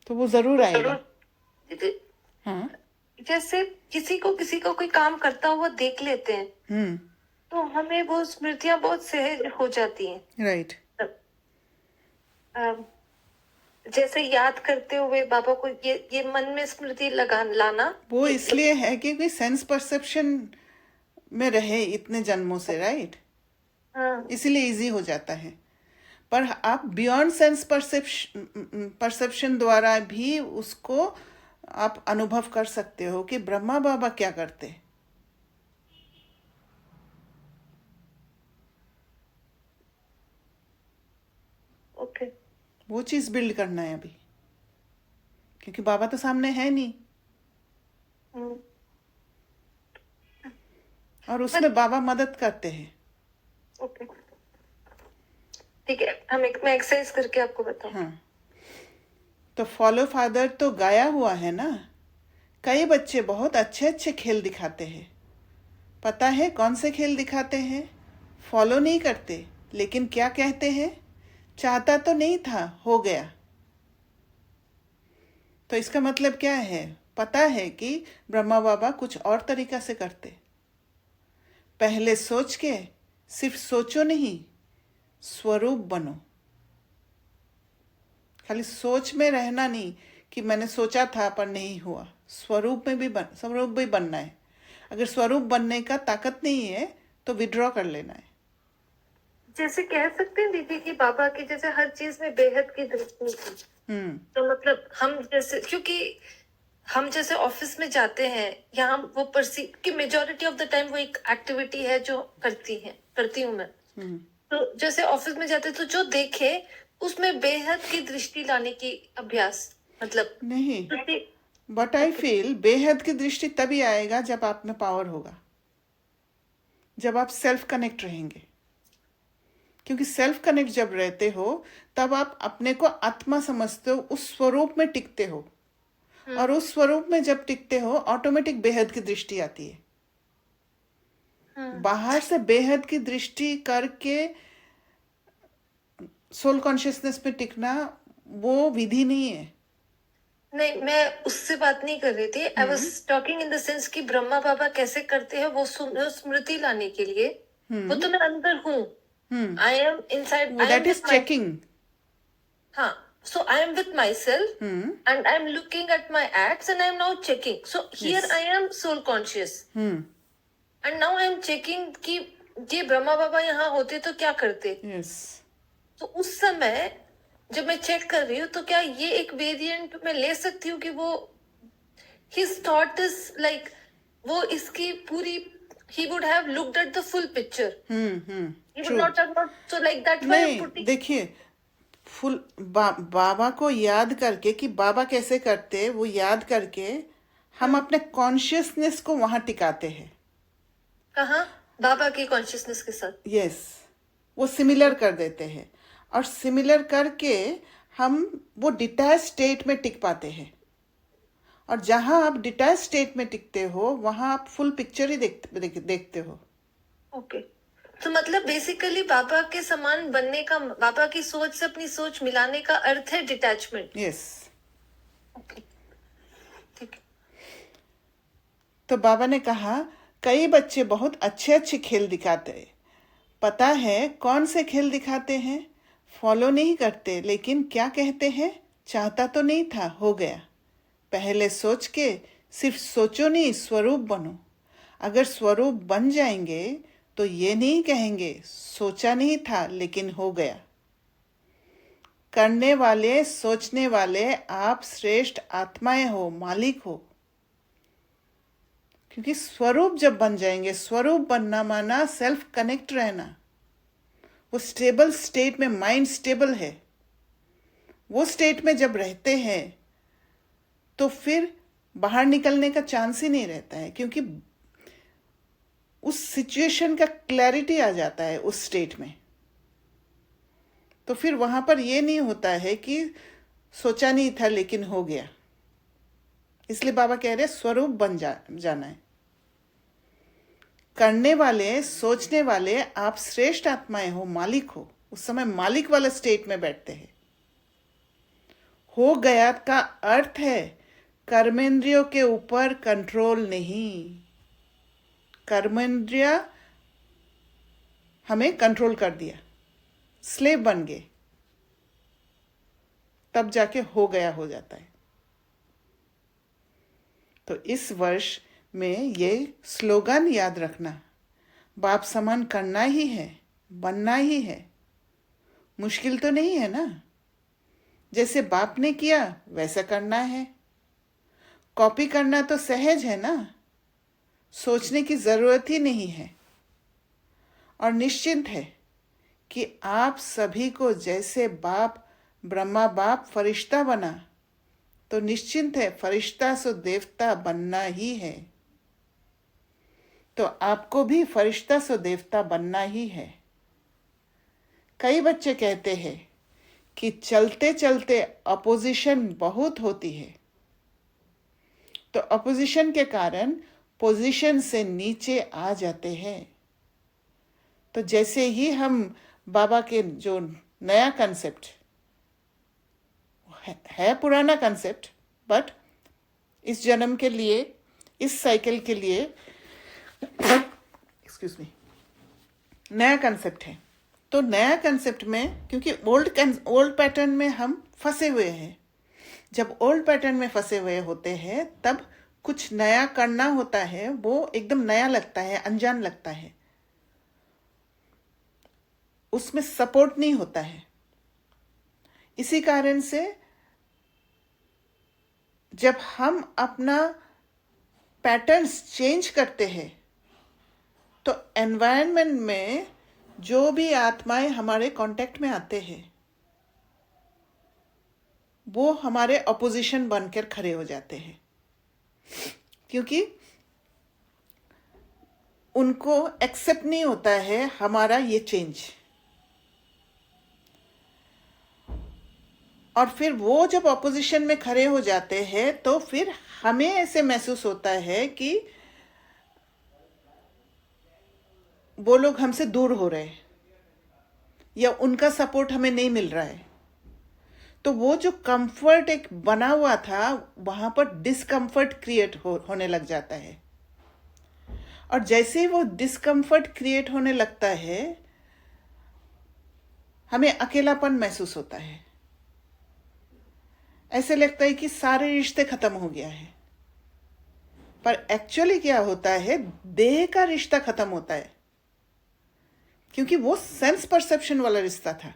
तो वो जरूर आएगा। हाँ, जैसे किसी को कोई काम करता हुआ देख लेते हैं तो हमें वो स्मृतियां बहुत सहज हो जाती हैं। राइट। जैसे याद करते हुए बाबा को ये मन में स्मृति लाना वो इसलिए है क्योंकि सेंस परसेप्शन में रहे इतने जन्मों से, राइट। हाँ इसीलिए इजी हो जाता है। पर आप बियॉन्ड सेंस परसेप्शन द्वारा भी उसको आप अनुभव कर सकते हो कि ब्रह्मा बाबा क्या करते। ओके। वो चीज बिल्ड करना है अभी, क्योंकि बाबा तो सामने है नहीं, और उसमें बाबा मदद करते हैं। ओके ठीक है, मैं एक्सरसाइज करके आपको बताऊं। हाँ, तो फॉलो फादर तो गाया हुआ है ना। कई बच्चे बहुत अच्छे अच्छे खेल दिखाते हैं। पता है कौन से खेल दिखाते हैं? फॉलो नहीं करते, लेकिन क्या कहते हैं? चाहता तो नहीं था, हो गया। तो इसका मतलब क्या है? पता है कि ब्रह्मा बाबा कुछ और तरीका से करते। पहले सोच के, सिर्फ सोचो नहीं, स्वरूप बनो। खाली सोच में रहना नहीं कि मैंने सोचा था पर नहीं हुआ। स्वरूप भी बनना है। अगर स्वरूप बनने का ताकत नहीं है तो विड्रॉ कर लेना है। जैसे कह सकते हैं दीदी कि बाबा की जैसे हर चीज में बेहद की दृष्टि थी। तो मतलब हम जैसे, क्योंकि हम जैसे ऑफिस में जाते हैं, यहाँ वो परसीव कि मेजोरिटी ऑफ द टाइम वो एक एक्टिविटी है जो करती हूँ मैं। तो जैसे ऑफिस में जाते तो जो देखे उसमें बेहद की दृष्टि लाने की अभ्यास, मतलब नहीं, बट आई फील बेहद की दृष्टि तभी आएगा जब आप में पावर होगा, जब आप सेल्फ कनेक्ट रहेंगे। क्योंकि सेल्फ कनेक्ट जब रहते हो तब आप अपने को आत्मा समझते हो, उस स्वरूप में टिकते हो, और उस स्वरूप में जब टिकते हो ऑटोमेटिक बेहद की दृष्टि आती है। बाहर से बेहद की दृष्टि करके सोल कॉन्शियसनेस में टिकना वो विधि नहीं है। नहीं, मैं उससे बात नहीं कर रही थी। I was talking in the sense कि ब्रह्मा बाबा कैसे करते हैं वो स्मृति लाने के लिए। वो तो मैं अंदर हूँ, I am inside, that is checking. हाँ, so I am with myself and I am looking at my acts and I am now checking. So here I am soul conscious and now I am checking कि ये ब्रह्मा बाबा यहाँ होते तो क्या करते। तो उस समय जब मैं चेक कर रही हूँ तो क्या ये एक वेरिएंट में ले सकती हूँ कि वो his thought is like वो इसकी पूरी he would have looked at the full picture. He would not have not so like that way I'm putting. देखिए फुल बाबा को याद करके कि बाबा कैसे करते, वो याद करके हम अपने कॉन्शियसनेस को वहां टिकाते हैं। कहाँ? बाबा की कॉन्शियसनेस के साथ। यस, वो सिमिलर कर देते हैं, और सिमिलर करके हम वो डिटैच स्टेट में टिक पाते हैं। और जहां आप डिटैच स्टेट में टिकते हो वहां आप फुल पिक्चर ही देखते हो। ओके, तो मतलब बेसिकली बाबा के समान बनने का, बाबा की सोच से अपनी सोच मिलाने का अर्थ है डिटैचमेंट। यस। ओके, ठीक। तो बाबा ने कहा कई बच्चे बहुत अच्छे अच्छे खेल दिखाते हैं। पता है कौन से खेल दिखाते हैं? फॉलो नहीं करते, लेकिन क्या कहते हैं? चाहता तो नहीं था, हो गया। पहले सोच के, सिर्फ सोचो नहीं, स्वरूप बनो। अगर स्वरूप बन जाएंगे तो ये नहीं कहेंगे सोचा नहीं था लेकिन हो गया। करने वाले, सोचने वाले आप श्रेष्ठ आत्माएं हो, मालिक हो। क्योंकि स्वरूप जब बन जाएंगे, स्वरूप बनना माना सेल्फ कनेक्ट रहना। वो स्टेबल स्टेट में, माइंड स्टेबल है, वो स्टेट में जब रहते हैं तो फिर बाहर निकलने का चांस ही नहीं रहता है, क्योंकि उस सिचुएशन का क्लैरिटी आ जाता है उस स्टेट में। तो फिर वहां पर ये नहीं होता है कि सोचा नहीं था लेकिन हो गया। इसलिए बाबा कह रहे स्वरूप बन जाना है। करने वाले, सोचने वाले आप श्रेष्ठ आत्माएं हो, मालिक हो। उस समय मालिक वाला स्टेट में बैठते हैं। हो गया का अर्थ है कर्मेंद्रियों के ऊपर कंट्रोल नहीं। कर्मेंद्रिय हमें कंट्रोल कर दिया, स्लेव बन गए, तब जाके हो गया हो जाता है। तो इस वर्ष में ये स्लोगन याद रखना, बाप समान करना ही है, बनना ही है। मुश्किल तो नहीं है ना, जैसे बाप ने किया वैसा करना है। कॉपी करना तो सहज है ना, सोचने की जरूरत ही नहीं है। और निश्चिंत है कि आप सभी को जैसे बाप ब्रह्मा बाप फरिश्ता बना, तो निश्चिंत है फरिश्ता से देवता बनना ही है। तो आपको भी फरिश्ता से देवता बनना ही है। कई बच्चे कहते हैं कि चलते चलते अपोजिशन बहुत होती है, तो अपोजिशन के कारण पोजीशन से नीचे आ जाते हैं। तो जैसे ही हम बाबा के जो नया कंसेप्ट है पुराना कंसेप्ट, बट इस जन्म के लिए, इस साइकिल के लिए एक्सक्यूज मी, नया कंसेप्ट है। तो नया कंसेप्ट में, क्योंकि ओल्ड पैटर्न में हम फंसे हुए हैं, जब ओल्ड पैटर्न में फंसे हुए होते हैं तब कुछ नया करना होता है, वो एकदम नया लगता है, अनजान लगता है, उसमें सपोर्ट नहीं होता है। इसी कारण से जब हम अपना पैटर्न्स चेंज करते हैं तो एनवायरनमेंट में जो भी आत्माएं हमारे कांटेक्ट में आते हैं वो हमारे अपोजिशन बनकर खड़े हो जाते हैं, क्योंकि उनको एक्सेप्ट नहीं होता है हमारा ये चेंज। और फिर वो जब अपोजिशन में खड़े हो जाते हैं तो फिर हमें ऐसे महसूस होता है कि वो लोग हमसे दूर हो रहे हैं या उनका सपोर्ट हमें नहीं मिल रहा है। तो वो जो कंफर्ट एक बना हुआ था वहां पर डिस्कंफर्ट क्रिएट होने लग जाता है। और जैसे ही वो डिस्कंफर्ट क्रिएट होने लगता है हमें अकेलापन महसूस होता है, ऐसे लगता है कि सारे रिश्ते खत्म हो गया है। पर एक्चुअली क्या होता है, देह का रिश्ता खत्म होता है, क्योंकि वो सेंस परसेप्शन वाला रिश्ता था।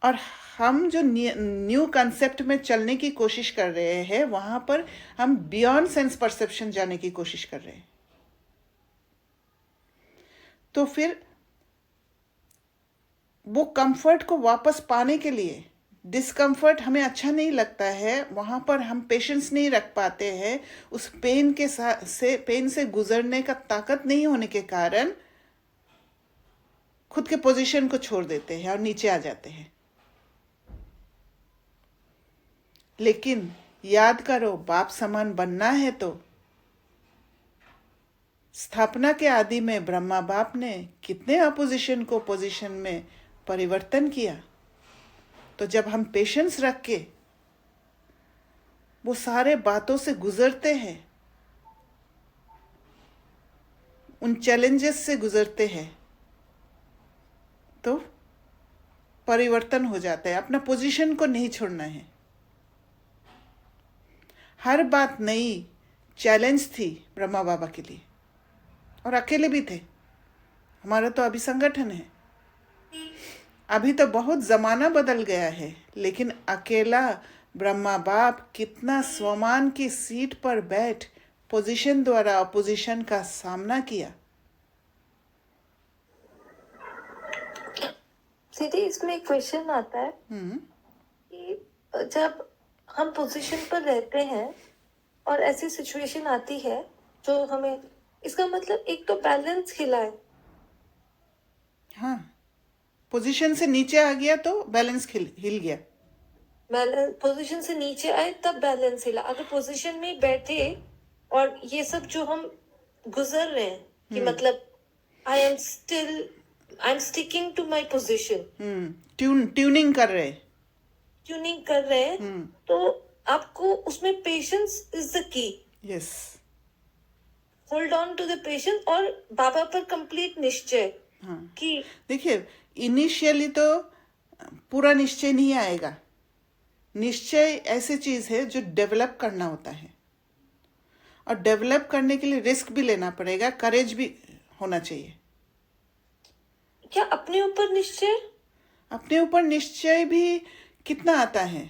और हम जो न्यू कंसेप्ट में चलने की कोशिश कर रहे हैं वहां पर हम बियॉन्ड सेंस परसेप्शन जाने की कोशिश कर रहे हैं। तो फिर वो कंफर्ट को वापस पाने के लिए, डिस्कंफर्ट हमें अच्छा नहीं लगता है, वहां पर हम पेशेंस नहीं रख पाते हैं, उस पेन से गुजरने का ताकत नहीं होने के कारण खुद के पोजीशन को छोड़ देते हैं और नीचे आ जाते हैं। लेकिन याद करो, बाप समान बनना है तो स्थापना के आदि में ब्रह्मा बाप ने कितने अपोजिशन को पोजीशन में परिवर्तन किया। तो जब हम पेशेंस रख के वो सारे बातों से गुजरते हैं, उन चैलेंजेस से गुजरते हैं, तो परिवर्तन हो जाता है। अपना पोजीशन को नहीं छोड़ना है। हर बात नई चैलेंज थी ब्रह्मा बाबा के लिए, और अकेले भी थे। हमारा तो अभी संगठन है, अभी तो बहुत जमाना बदल गया है, लेकिन अकेला ब्रह्मा बाप कितना स्वमान की सीट पर बैठ पोजीशन द्वारा अपोजिशन का सामना किया। सीधी इसमें एक क्वेश्चन आता है कि जब हम पोजीशन पर रहते हैं और ऐसी सिचुएशन आती है जो हमें, इसका मतलब एक तो बैलेंस हिला है। हाँ, पोजीशन से नीचे आ गया तो बैलेंस हिल गया। बैलेंस पोजीशन से नीचे आए तब बैलेंस हिला। अगर पोजीशन में बैठे और ये सब जो हम गुजर रहे हैं कि मतलब I am sticking to my position, tuning कर रहे तो आपको उसमें patience is the key. Yes, hold on to the patience और बाबा पर कंप्लीट निश्चय हाँ. कि देखिए, इनिशियली तो पूरा निश्चय नहीं आएगा. निश्चय ऐसी चीज है जो डेवलप करना होता है, और डेवलप करने के लिए रिस्क भी लेना पड़ेगा, करेज भी होना चाहिए. क्या अपने ऊपर निश्चय? अपने ऊपर निश्चय भी कितना आता है.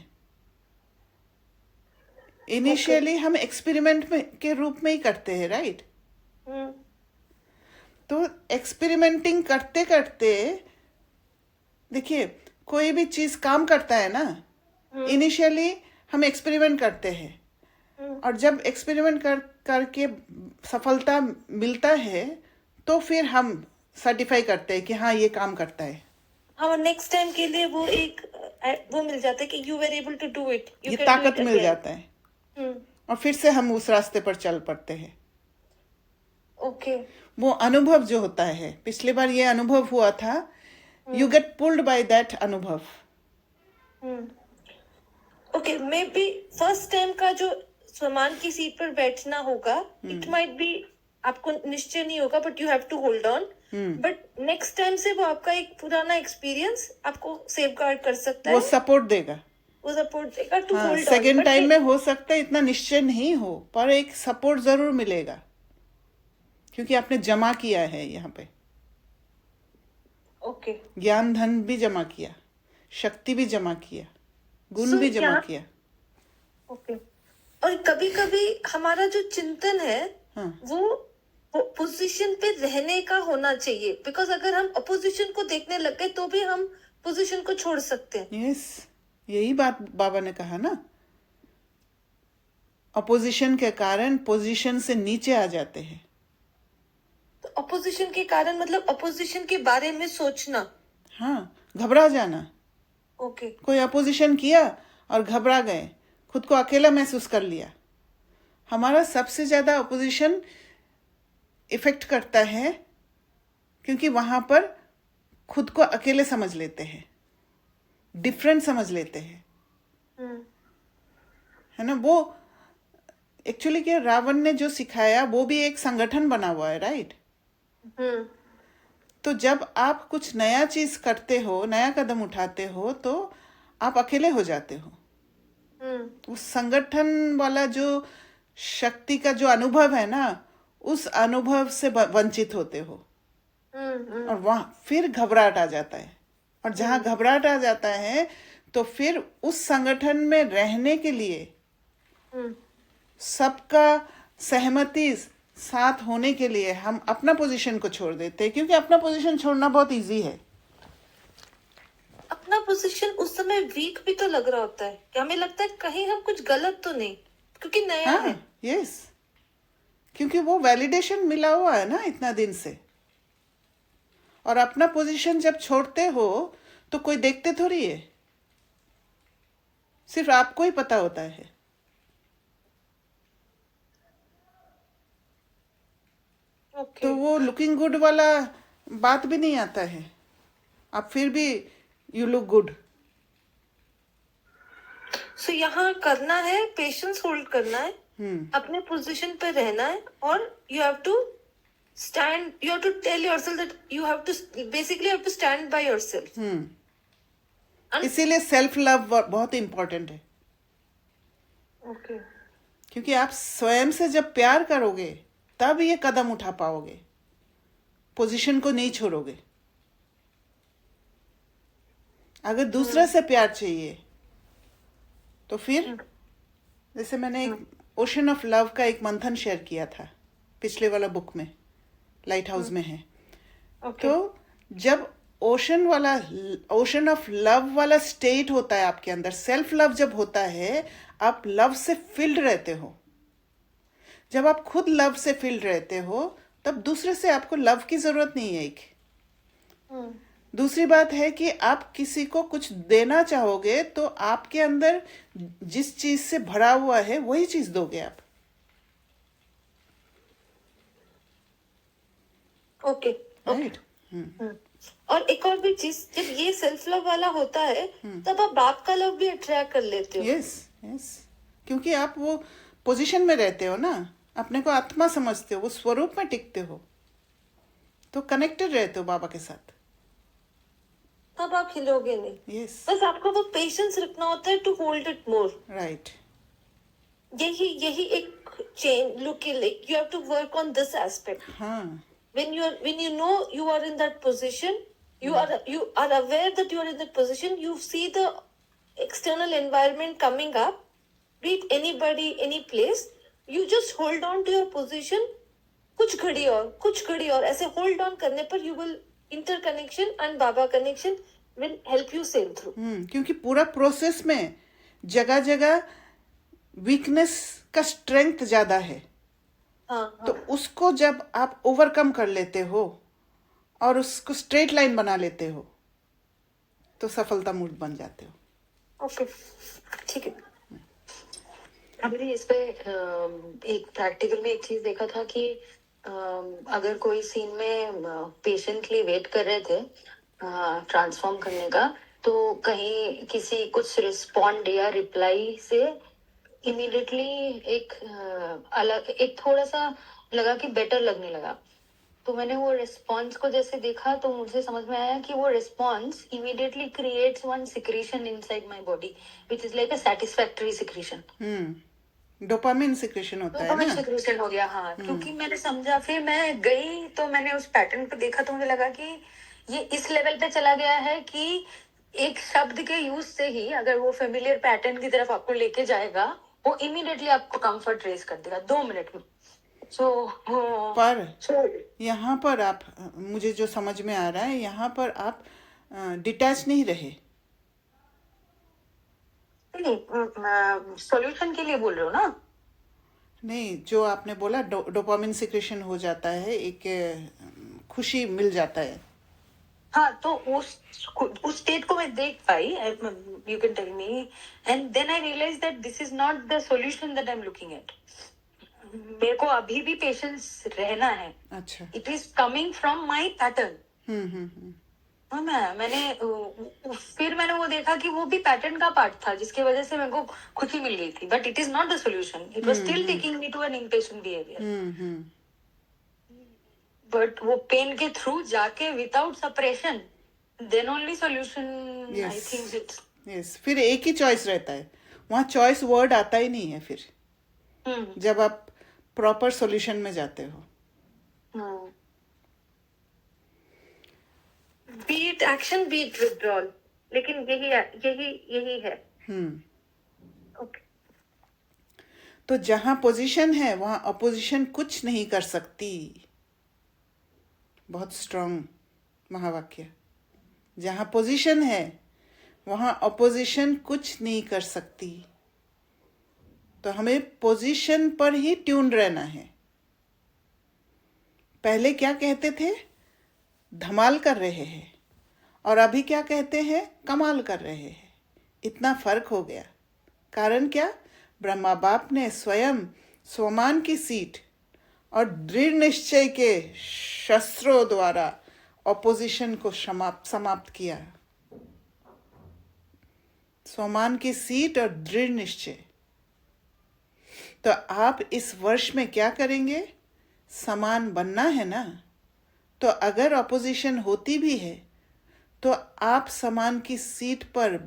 इनिशियली हम एक्सपेरिमेंट में के रूप में ही करते हैं, राइट. हम्म, तो एक्सपेरिमेंटिंग करते करते देखिए, कोई भी चीज काम करता है ना, इनिशियली हम एक्सपेरिमेंट करते हैं, और जब एक्सपेरिमेंट करके सफलता मिलता है तो फिर हम सर्टिफाई करते हैं कि हाँ, ये काम करता है. हाँ, नेक्स्ट टाइम के लिए वो एक वो मिल जाता है कि you were able to do it, ये ताकत मिल जाता है, हम्म, और फिर से हम उस रास्ते पर चल पड़ते हैं. ओके. वो अनुभव जो होता है, पिछली बार ये अनुभव हुआ था, you get pulled by that अनुभव. Okay, maybe first time का जो सामान की सीट पर बैठना होगा, इट माइट बी आपको निश्चय नहीं होगा, but you have to hold on. But next time से वो आपका एक पुराना एक्सपीरियंस आपको सेफ गार्ड कर सकता वो है, सपोर्ट देगा. वो सपोर्ट देगा टू हाँ, होल्ड ऑन. सेकेंड टाइम में हो सकता है इतना निश्चय नहीं हो, पर एक सपोर्ट जरूर मिलेगा, क्योंकि आपने जमा किया है यहाँ पे. ओके, ज्ञान धन भी जमा किया, शक्ति भी जमा किया, गुण So, भी जमा यहाँ- किया. ओके. और कभी कभी हमारा जो चिंतन है हाँ. वो पोजीशन पे रहने का होना चाहिए, बिकॉज अगर हम अपोजिशन को देखने लग गए तो भी हम पोजीशन को छोड़ सकते हैं. यस, यही बात बाबा ने कहा ना, अपोजिशन के कारण पोजीशन से नीचे आ जाते हैं. तो अपोजिशन के कारण मतलब अपोजिशन के बारे में सोचना. हाँ, घबरा जाना. ओके, कोई अपोजिशन किया और घबरा गए, खुद को अकेला महसूस कर लिया. हमारा सबसे ज्यादा अपोजिशन इफेक्ट करता है, क्योंकि वहां पर खुद को अकेले समझ लेते हैं, डिफरेंट समझ लेते हैं, है ना. वो एक्चुअली क्या, रावण ने जो सिखाया वो भी एक संगठन बना हुआ है, राइट. तो जब आप कुछ नया चीज करते हो, नया कदम उठाते हो, तो आप अकेले हो जाते हो. उस संगठन वाला जो शक्ति का जो अनुभव है ना, उस अनुभव से वंचित होते हो, और वहां फिर घबराहट आ जाता है. और जहां घबराहट आ जाता है तो फिर उस संगठन में रहने के लिए सबका सहमति साथ होने के लिए हम अपना पोजीशन को छोड़ देते हैं, क्योंकि अपना पोजीशन छोड़ना बहुत इजी है. अपना पोजीशन उस समय वीक भी तो लग रहा होता है कि हमें लगता है कहीं हम कुछ गलत तो नहीं, क्योंकि नया है. हाँ, यस, क्योंकि वो वैलिडेशन मिला हुआ है ना इतना दिन से. और अपना पोजीशन जब छोड़ते हो तो कोई देखते थोड़ी है, सिर्फ आपको ही पता होता है. ओके, तो वो लुकिंग गुड वाला बात भी नहीं आता है, आप फिर भी यू लुक गुड. सो यहाँ करना है, पेशेंस होल्ड करना है, अपने पोजीशन पे रहना है, और you have to stand, you have to tell yourself that you have to basically have to stand by yourself. इसीलिए सेल्फ लव बहुत इंपॉर्टेंट है, ओके, क्योंकि आप स्वयं से जब प्यार करोगे तब ये कदम उठा पाओगे, पोजीशन को नहीं छोड़ोगे. अगर दूसरे से प्यार चाहिए तो फिर, जैसे मैंने एक ओशन ऑफ लव का एक मंथन शेयर किया था पिछले वाला बुक में, लाइट हाउस में है. ओके, तो जब ओशन ऑफ लव वाला स्टेट होता है आपके अंदर, सेल्फ लव जब होता है, आप लव से फिल्ड रहते हो. जब आप खुद लव से फिल्ड रहते हो तब दूसरे से आपको लव की जरूरत नहीं है. एक दूसरी बात है कि आप किसी को कुछ देना चाहोगे तो आपके अंदर जिस चीज से भरा हुआ है वही चीज दोगे आप. Okay, right. और एक और भी चीज, जब ये सेल्फ लव वाला होता है तब आप बाप का लव भी अट्रैक्ट कर लेते हो. Yes, yes. क्योंकि आप वो पोजीशन में रहते हो ना, अपने को आत्मा समझते हो, वो स्वरूप में टिकते हो, तो कनेक्टेड रहते हो बाबा के साथ। तब आप हिलोगे नहीं। यस, बस आपको वो पेशेंस रखना होता है to hold it more. Right. यही एक change look like you have to work on this aspect. हाँ, when you know you are in that position, you are aware that you are in that position, you see the external environment coming up, be it anybody, any place, you just hold on to your position, कुछ घड़ी और ऐसे hold on करने पर you will interconnection and Baba connection will help you sail through। क्योंकि पूरा प्रोसेस में जगह जगह वीकनेस का स्ट्रेंथ ज्यादा है। हाँ, तो उसको जब आप ओवरकम कर लेते हो और उसको स्ट्रेट लाइन बना लेते हो तो सफलता मूर्त बन जाते हो। ओके, ठीक है। अभी इस पे एक प्रैक्टिकल में एक चीज देखा था कि अगर कोई सीन में पेशेंटली वेट कर रहे थे ट्रांसफॉर्म करने का, तो कहीं किसी कुछ रिस्पॉन्ड या रिप्लाई से इमीडिएटली एक अलग एक थोड़ा सा लगा कि बेटर लगने लगा। तो मैंने वो रिस्पॉन्स को जैसे देखा तो मुझे समझ में आया कि वो response immediately creates one secretion inside my body which is like a satisfactory secretion. Dopamine secretion होता है डोपामिन ना। सिक्रीशन हो गया। हाँ, क्योंकि मैंने समझा, फिर मैं गई तो मैंने उस पैटर्न को देखा तो मुझे लगा कि ये इस लेवल पे चला गया है कि एक शब्द के यूज से ही अगर वो फेमिलियर पैटर्न की तरफ आपको लेके जाएगा, वो इमीडिएटली आपको कंफर्ट रेज कर देगा 2 मिनट में। पर यहाँ पर आप, मुझे जो समझ में आ रहा है, यहाँ पर आप डिटैच नहीं रहे। सॉल्यूशन के लिए बोल रहे हो ना? नहीं, जो आपने बोला डोपामिन सिक्रेशन हो जाता है, एक खुशी मिल जाता है। हाँ, तो उस स्टेट को मैं देख पाई, you can tell me, and then I realize that this is not the solution that I am looking at. मेरे को अभी भी पेशेंस रहना है। अच्छा। It is coming from my pattern. फिर मैंने वो देखा कि वो भी पैटर्न का पार्ट था जिसकी वजह से मेरे को खुशी मिल गई थी, but it is not the solution. It was still taking me to an impatient behaviour. But वो पेन के थ्रू जाके without suppression, then only solution I think it's. Yes, फिर एक ही चॉइस रहता है, वहाँ चॉइस वर्ड आता ही नहीं है फिर, जब आप प्रॉपर सॉल्यूशन में जाते हो। बीट एक्शन, बीट विथड्रॉल, लेकिन यही है। ओके। तो जहां पोजीशन है वहां अपोजिशन कुछ नहीं कर सकती। बहुत स्ट्रांग महावाक्य। जहां पोजीशन है वहां अपोजिशन कुछ नहीं कर सकती। तो हमें पोजीशन पर ही ट्यून रहना है। पहले क्या कहते थे? धमाल कर रहे हैं, और अभी क्या कहते हैं? कमाल कर रहे हैं। इतना फर्क हो गया। कारण क्या? ब्रह्मा बाप ने स्वयं स्वमान की सीट और दृढ़ निश्चय के शस्त्रों द्वारा ऑपोजिशन को समाप्त किया। स्वमान की सीट और दृढ़ निश्चय। तो आप इस वर्ष में क्या करेंगे? समान बनना है ना। तो अगर ऑपोजिशन होती भी है तो आप स्वमान की सीट पर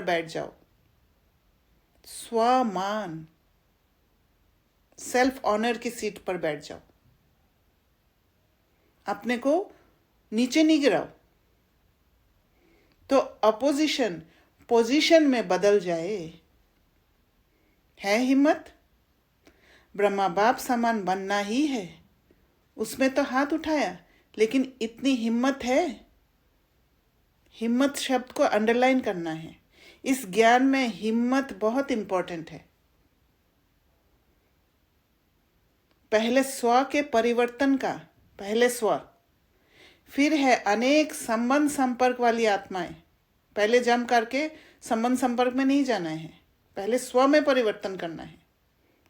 बैठ जाओ। स्वमान, सेल्फ ऑनर की सीट पर बैठ जाओ। अपने को नीचे नहीं गिराओ, तो अपोजिशन पोजीशन में बदल जाए। है हिम्मत? ब्रह्मा बाप समान बनना ही है, उसमें तो हाथ उठाया, लेकिन इतनी हिम्मत है? हिम्मत शब्द को अंडरलाइन करना है। इस ज्ञान में हिम्मत बहुत इंपॉर्टेंट है। पहले स्व के परिवर्तन का, पहले स्व, फिर है अनेक संबंध संपर्क वाली आत्माएं। पहले जम करके संबंध संपर्क में नहीं जाना है, पहले स्व में परिवर्तन करना है।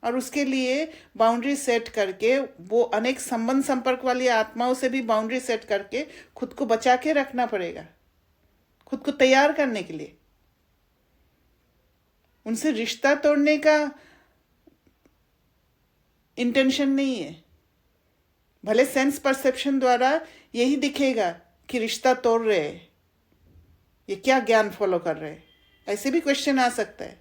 और उसके लिए बाउंड्री सेट करके, वो अनेक संबंध संपर्क वाली आत्माओं से भी बाउंड्री सेट करके खुद को बचा के रखना पड़ेगा, खुद को तैयार करने के लिए। उनसे रिश्ता तोड़ने का इंटेंशन नहीं है। भले सेंस परसेप्शन द्वारा यही दिखेगा कि रिश्ता तोड़ रहे हैं, ये क्या ज्ञान फॉलो कर रहे हैं, ऐसे भी क्वेश्चन आ सकता है।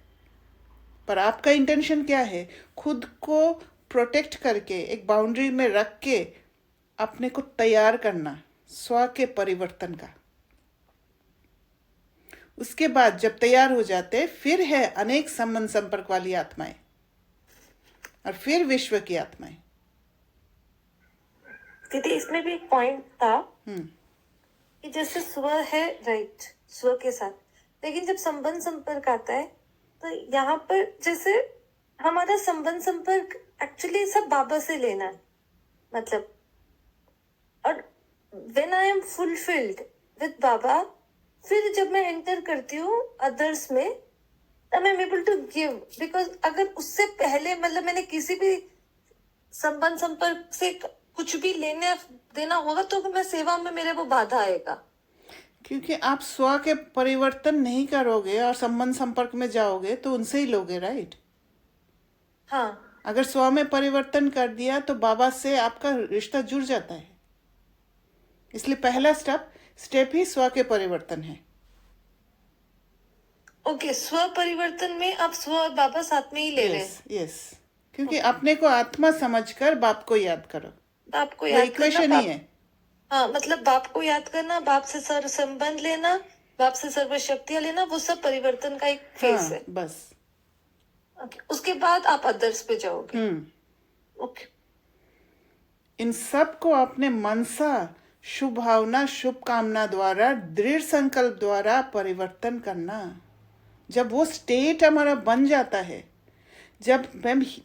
पर आपका इंटेंशन क्या है? खुद को प्रोटेक्ट करके, एक बाउंड्री में रख के अपने को तैयार करना स्व के परिवर्तन का। उसके बाद जब तैयार हो जाते, फिर है अनेक संबंध संपर्क वाली आत्माएं और फिर विश्व की आत्माएं। दीदी, इसमें भी एक पॉइंट था कि जैसे स्व है, राइट, स्व के साथ, लेकिन जब संबंध संपर्क आता है तो यहाँ पर जैसे हमारा संबंध संपर्क एक्चुअली सब बाबा से लेना है, मतलब, और when I am fulfilled with Baba, फिर जब मैं एंटर करती हूँ अदर्स में, तब I am able to give. Because अगर उससे पहले मतलब मैंने किसी भी संबंध संपर्क से कुछ भी लेने देना होगा तो मैं सेवा में मेरे वो बाधा आएगा, क्योंकि आप स्व के परिवर्तन नहीं करोगे और संबंध संपर्क में जाओगे तो उनसे ही लोगे, राइट? हाँ, अगर स्व में परिवर्तन कर दिया तो बाबा से आपका रिश्ता जुड़ जाता है। इसलिए पहला स्टेप ही स्व के परिवर्तन है। ओके, स्व परिवर्तन में आप स्व और बाबा साथ में ही ले रहे हैं। यस, क्योंकि अपने को आत्मा समझकर बाप को याद करो, बाप को वो याद इक्वेशन करना, ही है। हाँ, मतलब बाप को याद करना, बाप से सर्व संबंध लेना, बाप से सर्व शक्तियां लेना, वो सब परिवर्तन का एक फेज हाँ, है। बस। ओके, उसके बाद आप अदर्स पे जाओगे। ओके, इन सब को अपने मनसा, शुभ भावना, शुभकामना द्वारा, दृढ़ संकल्प द्वारा परिवर्तन करना। जब वो स्टेट हमारा बन जाता है, जब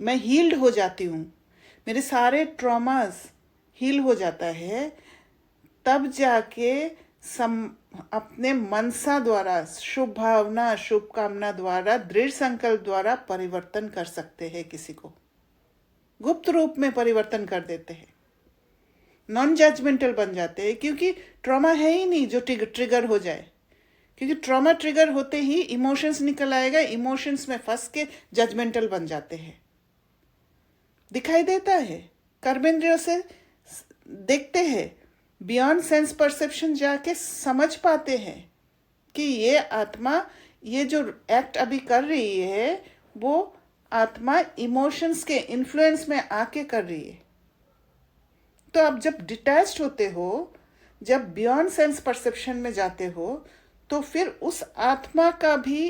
मैं हील्ड हो जाती हूँ, मेरे सारे ट्रॉमास हील हो जाता है, तब जाके अपने मनसा द्वारा, शुभ भावना, शुभकामना द्वारा, दृढ़ संकल्प द्वारा परिवर्तन कर सकते हैं। किसी को गुप्त रूप में परिवर्तन कर देते हैं, नॉन जजमेंटल बन जाते हैं, क्योंकि ट्रॉमा है ही नहीं जो ट्रिगर हो जाए। क्योंकि ट्रॉमा ट्रिगर होते ही इमोशंस निकल आएगा, इमोशंस में फंस के जजमेंटल बन जाते हैं। दिखाई देता है, कर्मेंद्रियों से देखते हैं, बियॉन्ड सेंस परसेप्शन जाके समझ पाते हैं कि ये आत्मा, ये जो एक्ट अभी कर रही है, वो आत्मा इमोशंस के इन्फ्लुएंस में आके कर रही है। तो आप जब डिटैच्ड होते हो, जब बियॉन्ड सेंस परसेप्शन में जाते हो, तो फिर उस आत्मा का भी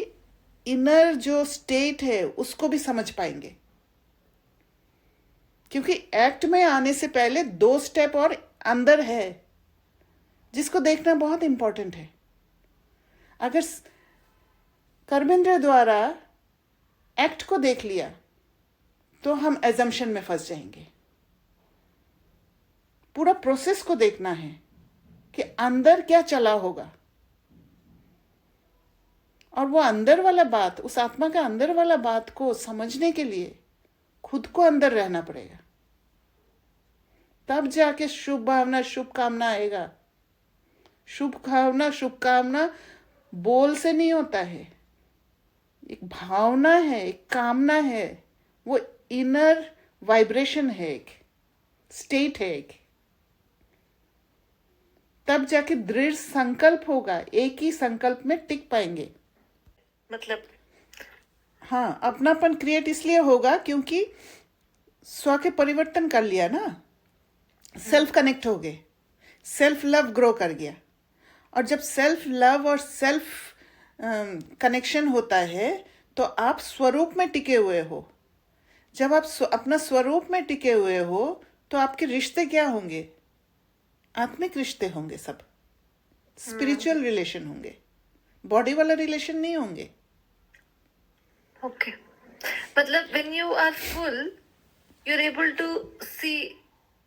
इनर जो स्टेट है उसको भी समझ पाएंगे। क्योंकि एक्ट में आने से पहले 2 स्टेप और अंदर है, जिसको देखना बहुत इंपॉर्टेंट है। अगर कर्मेंद्र द्वारा एक्ट को देख लिया तो हम एजम्पशन में फंस जाएंगे। पूरा प्रोसेस को देखना है कि अंदर क्या चला होगा, और वो अंदर वाला बात, उस आत्मा का अंदर वाला बात को समझने के लिए खुद को अंदर रहना पड़ेगा। तब जाके शुभ भावना, शुभकामना आएगा। शुभ भावना, शुभकामना बोल से नहीं होता है, एक भावना है, एक कामना है, वो इनर वाइब्रेशन है, एक स्टेट है एक। तब जाके दृढ़ संकल्प होगा, एक ही संकल्प में टिक पाएंगे। मतलब हाँ, अपनापन क्रिएट इसलिए होगा क्योंकि स्व के परिवर्तन कर लिया ना, सेल्फ कनेक्ट हो गए, सेल्फ लव ग्रो कर गया। और जब सेल्फ लव और सेल्फ कनेक्शन होता है तो आप स्वरूप में टिके हुए हो। जब आप अपना स्वरूप में टिके हुए हो तो आपके रिश्ते क्या होंगे? आत्मिक रिश्ते होंगे, सब स्पिरिचुअल रिलेशन होंगे, बॉडी वाला रिलेशन नहीं होंगे। ओके, मतलब when you are full, you're able to see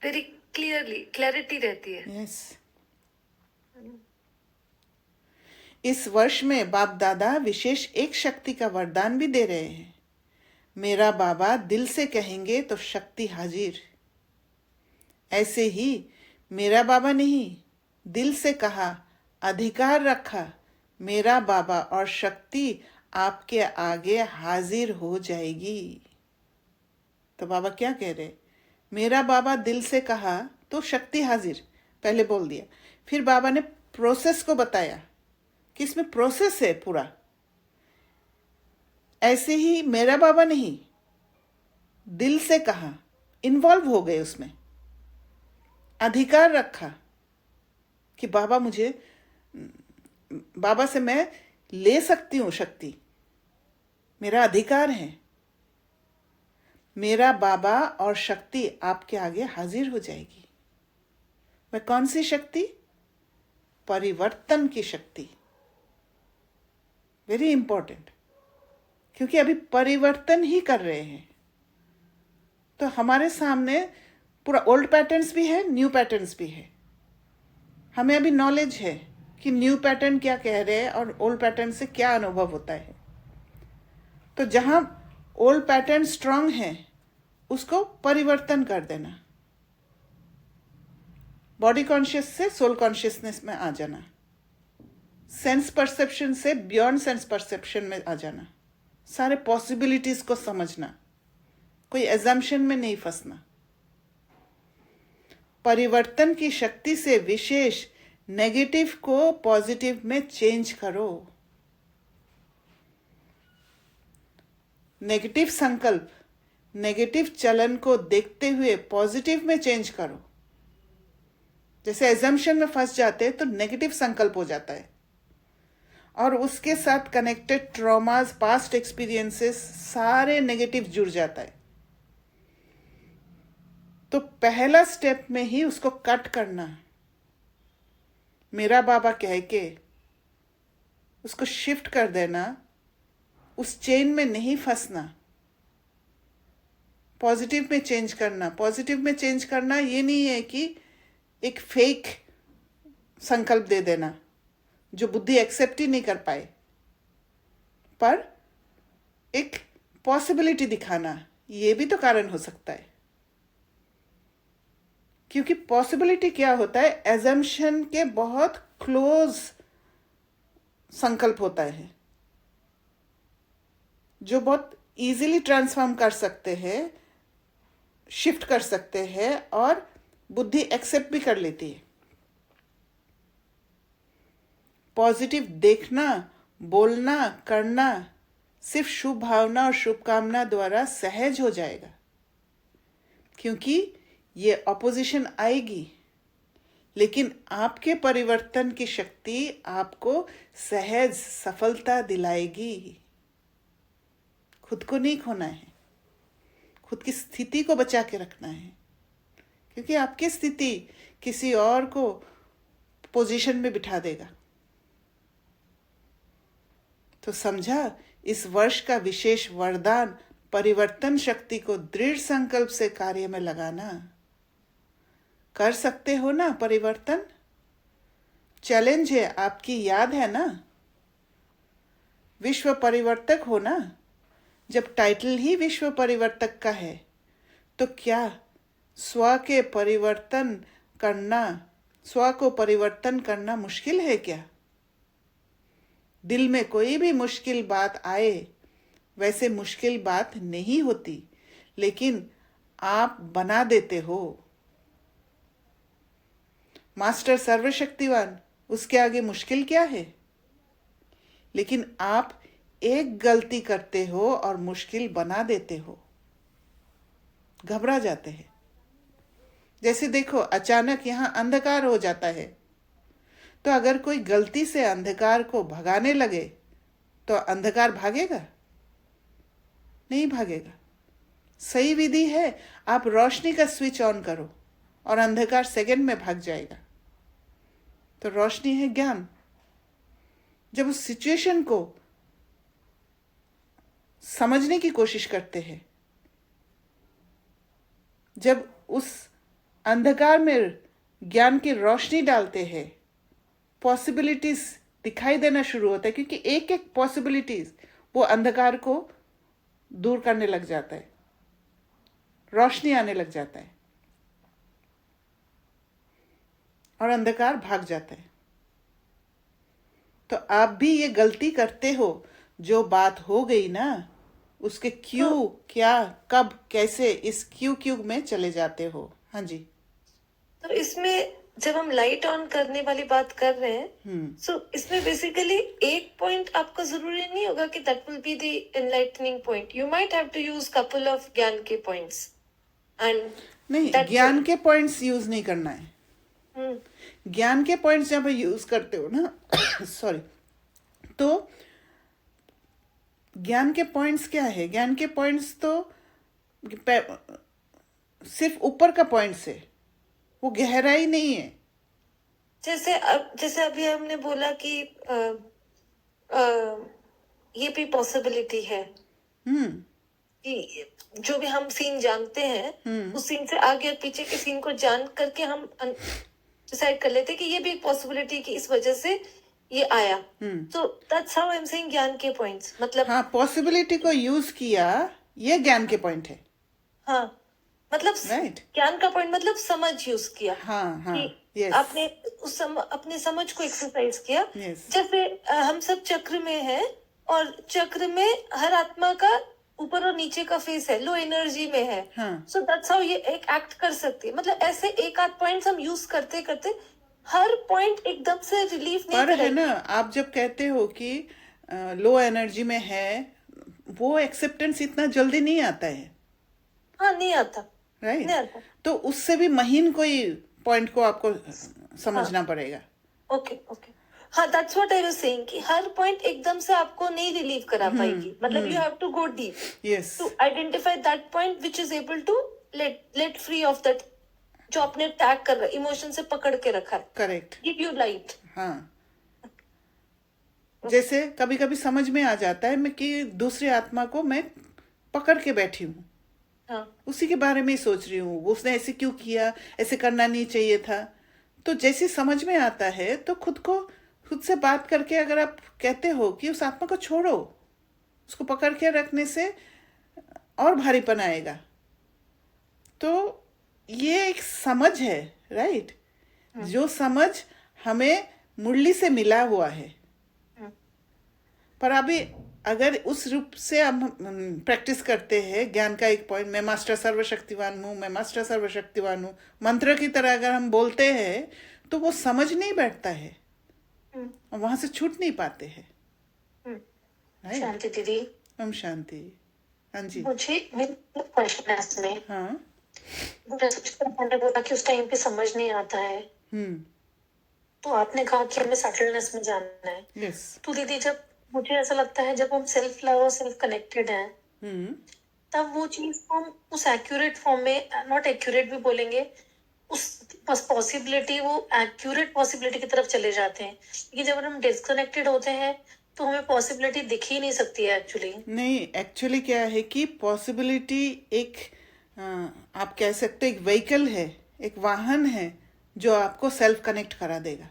very clearly, clarity रहती है। यस। इस वर्ष में बाप दादा विशेष एक शक्ति का वरदान भी दे रहे हैं। मेरा बाबा दिल से कहेंगे तो शक्ति हाजिर। ऐसे ही मेरा बाबा ने ही दिल से कहा, अधिकार रखा, मेरा बाबा और शक्ति आपके आगे हाजिर हो जाएगी। तो बाबा क्या कह रहे? मेरा बाबा दिल से कहा तो शक्ति हाजिर, पहले बोल दिया। फिर बाबा ने प्रोसेस को बताया कि इसमें प्रोसेस है पूरा। ऐसे ही मेरा बाबा नहीं, दिल से कहा, इन्वॉल्व हो गए उसमें, अधिकार रखा कि बाबा मुझे, बाबा से मैं ले सकती हूँ शक्ति, मेरा अधिकार है। मेरा बाबा और शक्ति आपके आगे हाजिर हो जाएगी। वह कौन सी शक्ति? परिवर्तन की शक्ति। वेरी इंपॉर्टेंट, क्योंकि अभी परिवर्तन ही कर रहे हैं। तो हमारे सामने पूरा ओल्ड पैटर्न्स भी है, न्यू पैटर्न्स भी है। हमें अभी नॉलेज है कि न्यू पैटर्न क्या कह रहे हैं और ओल्ड पैटर्न से क्या अनुभव होता है। तो जहां ओल्ड पैटर्न स्ट्रांग है उसको परिवर्तन कर देना, बॉडी कॉन्शियस से सोल कॉन्शियसनेस में आ जाना, सेंस परसेप्शन से बियॉन्ड सेंस परसेप्शन में आ जाना, सारे पॉसिबिलिटीज को समझना, कोई एजम्पशन में नहीं फंसना। परिवर्तन की शक्ति से विशेष नेगेटिव को पॉजिटिव में चेंज करो। नेगेटिव संकल्प, नेगेटिव चलन को देखते हुए पॉजिटिव में चेंज करो। जैसे एजम्पशन में फंस जाते हैं तो नेगेटिव संकल्प हो जाता है और उसके साथ कनेक्टेड ट्रॉमास, पास्ट एक्सपीरियंसेस, सारे नेगेटिव जुड़ जाता है। तो पहला स्टेप में ही उसको कट करना, मेरा बाबा कह के उसको शिफ्ट कर देना, उस चेन में नहीं फंसना, पॉजिटिव में चेंज करना। पॉजिटिव में चेंज करना ये नहीं है कि एक फेक संकल्प दे देना जो बुद्धि एक्सेप्ट ही नहीं कर पाए, पर एक पॉसिबिलिटी दिखाना, ये भी तो कारण हो सकता है। क्योंकि पॉसिबिलिटी क्या होता है, एजम्पशन के बहुत क्लोज संकल्प होता है जो बहुत इजीली ट्रांसफॉर्म कर सकते हैं, शिफ्ट कर सकते हैं और बुद्धि एक्सेप्ट भी कर लेती है। पॉजिटिव देखना, बोलना, करना सिर्फ शुभ भावना और शुभकामना द्वारा सहज हो जाएगा, क्योंकि ये ऑपोजिशन आएगी, लेकिन आपके परिवर्तन की शक्ति आपको सहज सफलता दिलाएगी। खुद को नहीं खोना है, खुद की स्थिति को बचा के रखना है, क्योंकि आपकी स्थिति किसी और को पोजीशन में बिठा देगा। तो समझा, इस वर्ष का विशेष वरदान परिवर्तन शक्ति को दृढ़ संकल्प से कार्य में लगाना। कर सकते हो ना परिवर्तन? चैलेंज है, आपकी याद है ना? विश्व परिवर्तक हो ना? जब टाइटल ही विश्व परिवर्तक का है तो क्या स्व के परिवर्तन करना, स्व को परिवर्तन करना मुश्किल है क्या? दिल में कोई भी मुश्किल बात आए, वैसे मुश्किल बात नहीं होती, लेकिन आप बना देते हो। मास्टर सर्वशक्तिवान, उसके आगे मुश्किल क्या है? लेकिन आप एक गलती करते हो और मुश्किल बना देते हो, घबरा जाते हैं। जैसे देखो, अचानक यहां अंधकार हो जाता है, तो अगर कोई गलती से अंधकार को भगाने लगे तो अंधकार भागेगा? नहीं भागेगा। सही विधि है, आप रोशनी का स्विच ऑन करो और अंधकार सेकंड में भाग जाएगा। तो रोशनी है ज्ञान। जब उस सिचुएशन को समझने की कोशिश करते हैं, जब उस अंधकार में ज्ञान की रोशनी डालते हैं, पॉसिबिलिटीज दिखाई देना शुरू होता है, क्योंकि एक एक पॉसिबिलिटीज वो अंधकार को दूर करने लग जाता है, रोशनी आने लग जाता है और अंधकार भाग जाता है। तो आप भी ये गलती करते हो जो बात हो गई ना, उसके क्यों, क्या, कब, कैसे, इस क्यों में चले जाते हो। हाँ जी। तो इसमें जब हम लाइट ऑन करने वाली बात कर रहे हैं, सो इसमें बेसिकली एक पॉइंट आपका जरूरी नहीं होगा कि that will be the enlightening point. You might have to use couple of ज्ञान के पॉइंट्स एंड नहीं, that ज्ञान के पॉइंट्स यूज नहीं करना है। ज्ञान के पॉइंट्स जब यूज करते हो ना सॉरी, तो ज्ञान के पॉइंट्स क्या है? ज्ञान के पॉइंट्स तो सिर्फ ऊपर का पॉइंट्स है, वो गहराई नहीं है। जैसे अभी हमने बोला कि ये भी पॉसिबिलिटी है कि जो भी हम सीन जानते हैं उस सीन से आगे और पीछे के सीन को जान करके हम डिसाइड कर लेते हैं कि ये भी एक पॉसिबिलिटी कि इस वजह से ये आया। तो that's how I am saying ज्ञान के पॉइंट्स, मतलब हाँ, पॉसिबिलिटी को यूज किया, ये ज्ञान के पॉइंट है। हाँ, मतलब Right. ज्ञान का पॉइंट मतलब समझ यूज किया। हाँ, कि yes. आपने अपने समझ को एक्सरसाइज किया। Yes. जैसे हम सब चक्र में हैं और चक्र में हर आत्मा का ऊपर और नीचे का फेस है, लो एनर्जी में है। हाँ. सो दैट्स हाउ ये एक एक्ट कर सकती है। मतलब ऐसे एक आध पॉइंट्स हम यूज करते करते हर पॉइंट एकदम से रिलीफ नहीं पर है करेगा। ना, आप जब कहते हो कि लो एनर्जी में है, वो एक्सेप्टेंस इतना जल्दी नहीं आता है। हाँ, नहीं आता, राइट नहीं आता। तो उससे भी महीन कोई पॉइंट को आपको समझना पड़ेगा। ओके ओके, हाँ, that's what I was saying कि हर पॉइंट एकदम से आपको नहीं रिलीव करा पाएगी। मतलब you have to go deep yes, to identify that point which is able to let free of that जो आपने टैग कर रहा है, इमोशन से पकड़ के रखा है। करेक्ट। Give you light. हाँ, जैसे कभी कभी समझ में आ जाता है मैं कि दूसरी आत्मा को मैं पकड़ के बैठी हूँ, हाँ, उसी के बारे में ही सोच रही हूँ, उसने ऐसे क्यों किया, ऐसे करना नहीं चाहिए था। तो जैसे समझ में आता है तो खुद से बात करके अगर आप कहते हो कि उस आत्मा को छोड़ो, उसको पकड़ के रखने से और भारीपन आएगा। तो ये एक समझ है, राइट? जो समझ हमें मुरली से मिला हुआ है। पर अभी अगर उस रूप से हम प्रैक्टिस करते हैं ज्ञान का एक पॉइंट, मैं मास्टर सर्वशक्तिवान हूँ, मैं मास्टर सर्वशक्तिवान हूँ, मंत्र की तरह अगर हम बोलते हैं तो वो समझ नहीं बैठता है, और वहां से छूट नहीं पाते हैं। Right? शांति दीदी, ओम शांति। हाँ जी। मुझे मेरा क्वेश्चन है इसमें। हाँ। मैंने बोला कि उस टाइम पे समझ नहीं आता है, तो आपने कहा कि हमें सेटलनेस में जाना है। यस। तो दीदी, जब मुझे ऐसा लगता है जब हम सेल्फ लव और सेल्फ कनेक्टेड हैं, तब वो चीज को हम उस एक्यूरेट फॉर्म में, नॉट एक्यूरेट भी बोलेंगे, उस पॉसिबिलिटी, वो एक्यूरेट पॉसिबिलिटी की तरफ चले जाते हैं। लेकिन जब हम डिस्कनेक्टेड होते हैं तो हमें पॉसिबिलिटी दिख ही नहीं सकती है एक्चुअली। नहीं, एक्चुअली क्या है कि पॉसिबिलिटी एक आप कह सकते एक व्हीकल है, एक वाहन है जो आपको सेल्फ कनेक्ट करा देगा।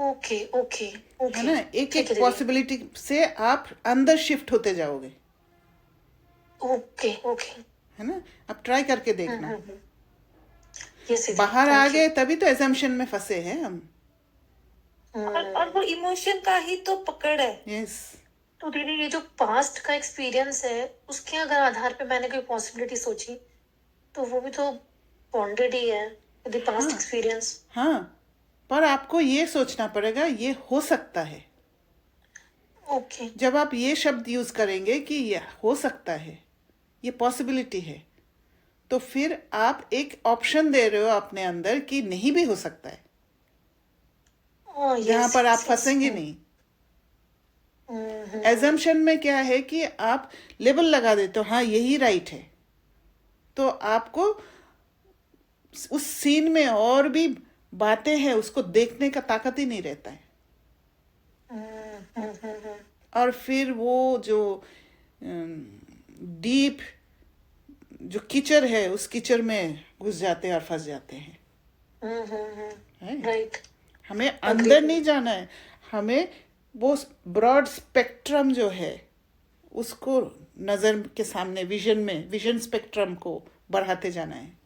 ओके ओके ओके, है ना, एक पॉसिबिलिटी से आप अंदर शिफ्ट होते जाओगे। ओके ओके, है ना, आप ट्राई करके देखना। यस, बाहर आ गए तभी तो एजम्पशन में फंसे हैं हम। और वो इमोशन का ही तो पकड़ है। यस। तो दीदी, ये जो पास्ट का एक्सपीरियंस है, उसके अगर आधार पे मैंने कोई पॉसिबिलिटी सोची तो वो भी तो बॉन्डेड ही है विद द पास्ट एक्सपीरियंस। हाँ, पर आपको ये सोचना पड़ेगा ये हो सकता है। ओके, जब आप ये शब्द यूज करेंगे कि ये हो सकता है, ये पॉसिबिलिटी है, तो फिर आप एक ऑप्शन दे रहे हो अपने अंदर कि नहीं भी हो सकता है, जहां पर आप फंसेंगे नहीं। एजम्पशन में क्या है कि आप लेबल लगा देते हो, हाँ यही राइट है, तो आपको उस सीन में और भी बातें हैं उसको देखने का ताकत ही नहीं रहता है। और फिर वो जो डीप जो कीचड़ है, उस कीचड़ में घुस जाते हैं और फंस जाते हैं। राइट। हमें अंदर नहीं जाना है, हमें वो ब्रॉड स्पेक्ट्रम जो है उसको नजर के सामने, विजन स्पेक्ट्रम को बढ़ाते जाना है।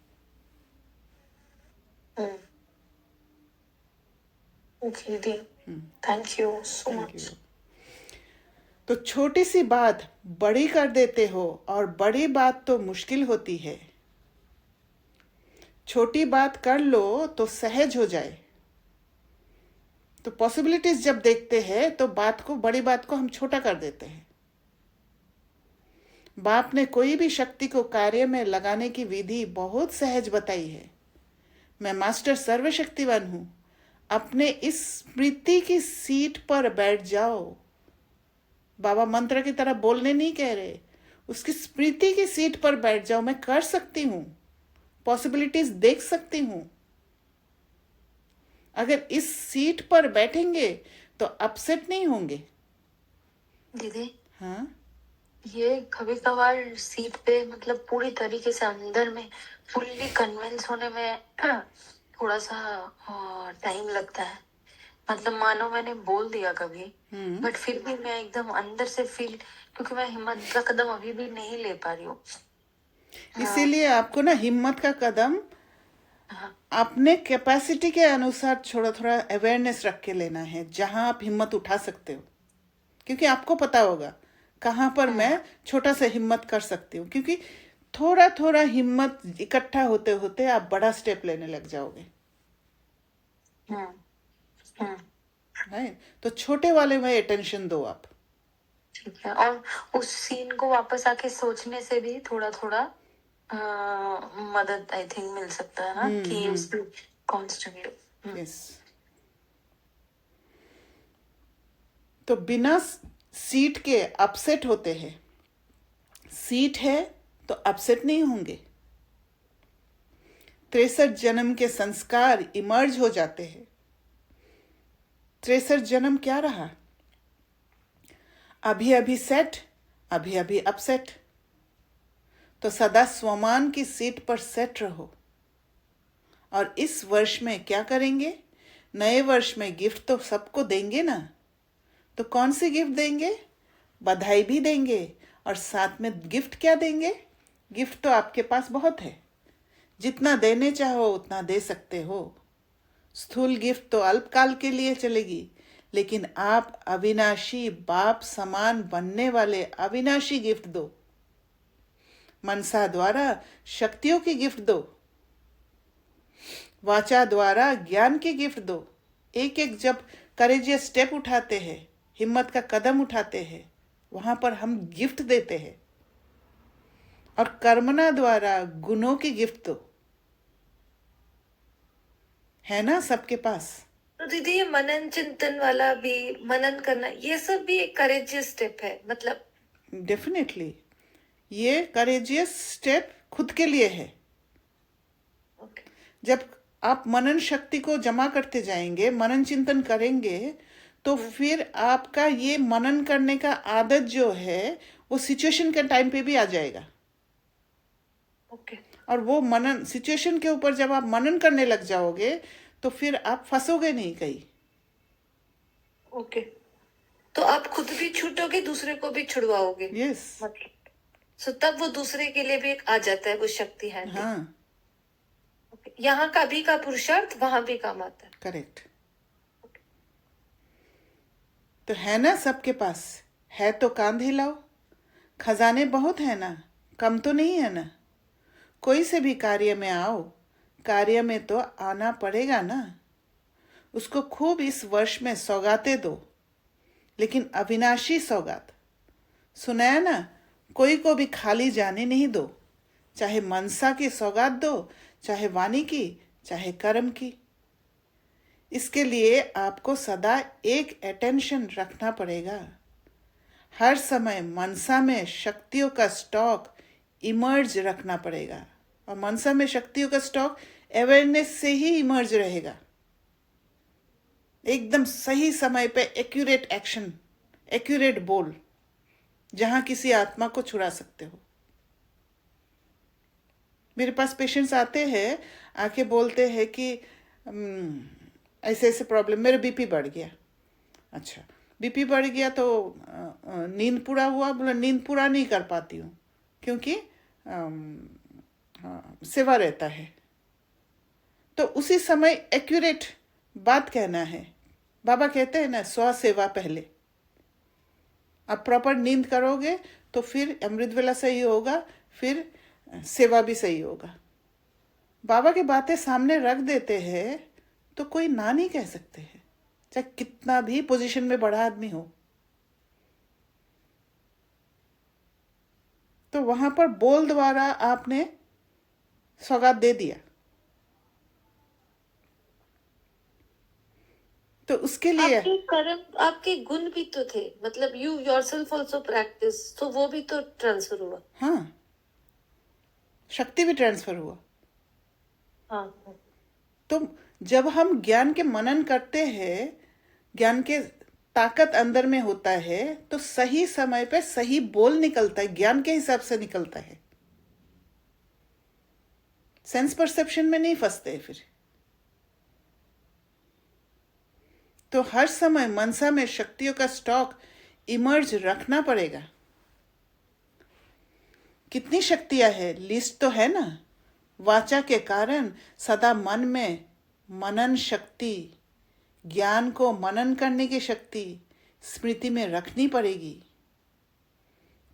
Okay the, thank you so much. तो छोटी सी बात बड़ी कर देते हो और बड़ी बात तो मुश्किल होती है। छोटी बात कर लो तो सहज हो जाए। तो पॉसिबिलिटीज जब देखते हैं तो बड़ी बात को हम छोटा कर देते हैं। बाप ने कोई भी शक्ति को कार्य में लगाने की विधि बहुत सहज बताई है। मैं मास्टर सर्वशक्तिवान हूं। अपने इस स्मृति की सीट पर बैठ जाओ। बाबा मंत्र की तरह बोलने नहीं कह रहे, उसकी स्मृति की सीट पर बैठ जाओ। मैं कर सकती हूं, पॉसिबिलिटीज देख सकती हूं। अगर इस सीट पर बैठेंगे तो अपसेट नहीं होंगे। दीदी, हाँ, ये कभी कभार सीट पे मतलब पूरी तरीके से अंदर में फुल्ली कन्विंस होने में थोड़ा सा टाइम लगता है। मतलब मानो मैंने बोल दिया कभी, बट फिर भी मैं एकदम अंदर से फील, क्योंकि मैं हिम्मत का कदम अभी भी नहीं ले पा रही हूँ। इसीलिए आपको ना हिम्मत का कदम हाँ, अपने कैपेसिटी के अनुसार थोड़ा थोड़ा अवेयरनेस रख के लेना है, जहां आप हिम्मत उठा सकते हो। क्योंकि आपको पता होगा कहाँ पर मैं छोटा सा हिम्मत कर सकती हूँ। क्योंकि थोड़ा थोड़ा हिम्मत इकट्ठा होते होते आप बड़ा स्टेप लेने लग जाओगे। हम्म, हम्म, राइट? तो छोटे वाले में अटेंशन दो आप। ठीक है। और उस सीन को वापस आके सोचने से भी थोड़ा थोड़ा मदद आई थिंक मिल सकता है ना, कि उसकी कॉन्स्टेंटली। यस। तो बिना सीट के अपसेट होते हैं। सीट है तो अपसेट नहीं होंगे। 63 जन्म के संस्कार इमर्ज हो जाते हैं। 63 जन्म क्या रहा? अभी अभी सेट, अभी अभी अपसेट। तो सदा स्वमान की सीट पर सेट रहो। और इस वर्ष में क्या करेंगे? नए वर्ष में गिफ्ट तो सबको देंगे ना। तो कौन सी गिफ्ट देंगे? बधाई भी देंगे, और साथ में गिफ्ट क्या देंगे? गिफ्ट तो आपके पास बहुत है, जितना देने चाहो उतना दे सकते हो। स्थूल गिफ्ट तो अल्पकाल के लिए चलेगी, लेकिन आप अविनाशी बाप समान बनने वाले अविनाशी गिफ्ट दो। मनसा द्वारा शक्तियों की गिफ्ट दो, वाचा द्वारा ज्ञान की गिफ्ट दो। एक एक जब करेजियस स्टेप उठाते हैं, हिम्मत का कदम उठाते हैं, वहां पर हम गिफ्ट देते हैं। और कर्मना द्वारा गुणों की गिफ्ट दो। है ना सबके पास? तो दीदी, ये मनन चिंतन वाला भी, मनन करना, ये सब भी एक करेजियस स्टेप है मतलब? डेफिनेटली ये करेजियस स्टेप खुद के लिए है। ओके। जब आप मनन शक्ति को जमा करते जाएंगे, मनन चिंतन करेंगे, तो फिर आपका ये मनन करने का आदत जो है वो सिचुएशन के टाइम पे भी आ जाएगा। ओके। और वो मनन सिचुएशन के ऊपर जब आप मनन करने लग जाओगे तो फिर आप फंसोगे नहीं कहीं। ओके। तो आप खुद भी छूटोगे, दूसरे को भी छुड़वाओगे? यस। मतलब सो तब वो दूसरे के लिए भी एक आ जाता है वो शक्ति है। हाँ, यहाँ का भी का पुरुषार्थ वहां भी काम आता है। करेक्ट। तो है ना सबके पास? है तो कांध हिलाओ। खजाने बहुत है ना, कम तो नहीं है ना। कोई से भी कार्य में आओ, कार्य में तो आना पड़ेगा ना। उसको खूब इस वर्ष में सौगातें दो, लेकिन अविनाशी सौगात। सुनाया ना, कोई को भी खाली जाने नहीं दो। चाहे मनसा की सौगात दो, चाहे वाणी की, चाहे कर्म की। इसके लिए आपको सदा एक अटेंशन रखना पड़ेगा। हर समय मनसा में शक्तियों का स्टॉक इमर्ज रखना पड़ेगा। और मनसा में शक्तियों का स्टॉक अवेयरनेस से ही इमर्ज रहेगा। एकदम सही समय पे एक्यूरेट एक्शन, एक्यूरेट बोल, जहां किसी आत्मा को छुड़ा सकते हो। मेरे पास पेशेंट्स आते हैं, आके बोलते हैं कि ऐसे ऐसे प्रॉब्लम, मेरा बीपी बढ़ गया। अच्छा, बीपी बढ़ गया तो नींद पूरा हुआ? बोला नींद पूरा नहीं कर पाती हूँ, क्योंकि सेवा रहता है। तो उसी समय एक्यूरेट बात कहना है। बाबा कहते हैं ना, स्व सेवा पहले। आप प्रॉपर नींद करोगे तो फिर अमृत वेला सही होगा, फिर सेवा भी सही होगा। बाबा की बातें सामने रख देते हैं तो कोई ना नहीं कह सकते हैं, चाहे कितना भी पोजीशन में बड़ा आदमी हो। तो वहां पर बोल द्वारा आपने सौगात दे दिया, तो उसके लिए आपके कर्म, आपके गुण भी तो थे, मतलब यू योरसेल्फ आल्सो प्रैक्टिस, तो वो भी तो ट्रांसफर हुआ। हाँ, शक्ति भी ट्रांसफर हुआ। हाँ, तो जब हम ज्ञान के मनन करते हैं, ज्ञान के ताकत अंदर में होता है, तो सही समय पे सही बोल निकलता है, ज्ञान के हिसाब से निकलता है, सेंस परसेप्शन में नहीं फंसते फिर। तो हर समय मनसा में शक्तियों का स्टॉक इमर्ज रखना पड़ेगा। कितनी शक्तियां है, लिस्ट तो है ना। वाचा के कारण सदा मन में मनन शक्ति, ज्ञान को मनन करने की शक्ति स्मृति में रखनी पड़ेगी।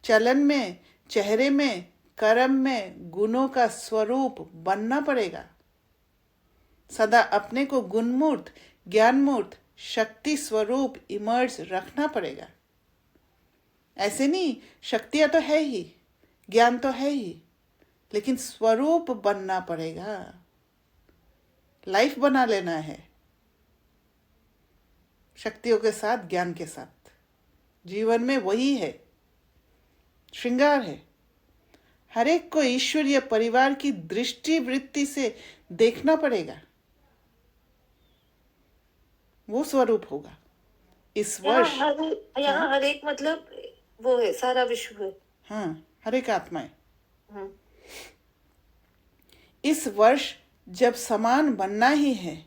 चलन में, चेहरे में, कर्म में गुणों का स्वरूप बनना पड़ेगा। सदा अपने को गुणमूर्त, ज्ञानमूर्त, शक्ति स्वरूप इमर्ज रखना पड़ेगा। ऐसे नहीं, शक्तियां तो है ही, ज्ञान तो है ही, लेकिन स्वरूप बनना पड़ेगा। लाइफ बना लेना है, शक्तियों के साथ, ज्ञान के साथ। जीवन में वही है, श्रृंगार है। हर एक को ईश्वरीय परिवार की दृष्टि वृत्ति से देखना पड़ेगा, वो स्वरूप होगा। इस वर्ष यहाँ हर एक मतलब वो है, सारा विश्व है। हाँ, हर एक आत्मा है। हम्म। इस वर्ष जब समान बनना ही है,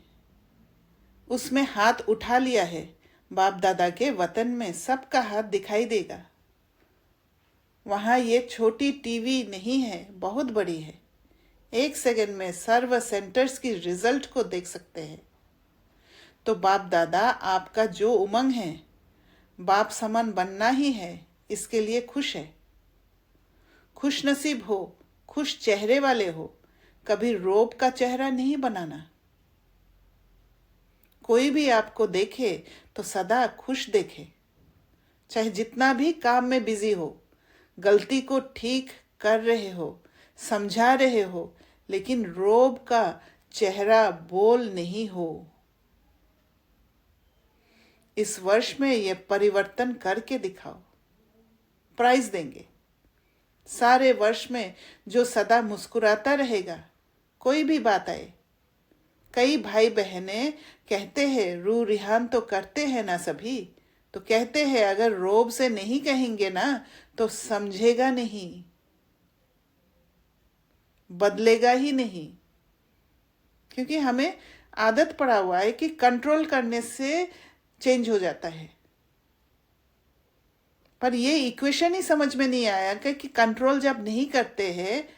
उसमें हाथ उठा लिया है, बाप दादा के वतन में सबका हाथ दिखाई देगा। वहां ये छोटी टीवी नहीं है, बहुत बड़ी है। 1 सेकंड में सर्व सेंटर्स की रिजल्ट को देख सकते हैं। तो बाप दादा आपका जो उमंग है, बाप समान बनना ही है, इसके लिए खुश है। खुश नसीब हो, खुश चेहरे वाले हो, कभी रोब का चेहरा नहीं बनाना। कोई भी आपको देखे तो सदा खुश देखे, चाहे जितना भी काम में बिजी हो, गलती को ठीक कर रहे हो, समझा रहे हो, लेकिन रोब का चेहरा बोल नहीं हो। इस वर्ष में ये परिवर्तन करके दिखाओ, प्राइज देंगे। सारे वर्ष में जो सदा मुस्कुराता रहेगा, कोई भी बात आए। कई भाई बहनें कहते हैं, रू रिहान तो करते हैं ना सभी, तो कहते हैं अगर रोब से नहीं कहेंगे ना तो समझेगा नहीं, बदलेगा ही नहीं। क्योंकि हमें आदत पड़ा हुआ है कि कंट्रोल करने से चेंज हो जाता है। पर ये इक्वेशन ही समझ में नहीं आया कि कंट्रोल जब नहीं करते हैं,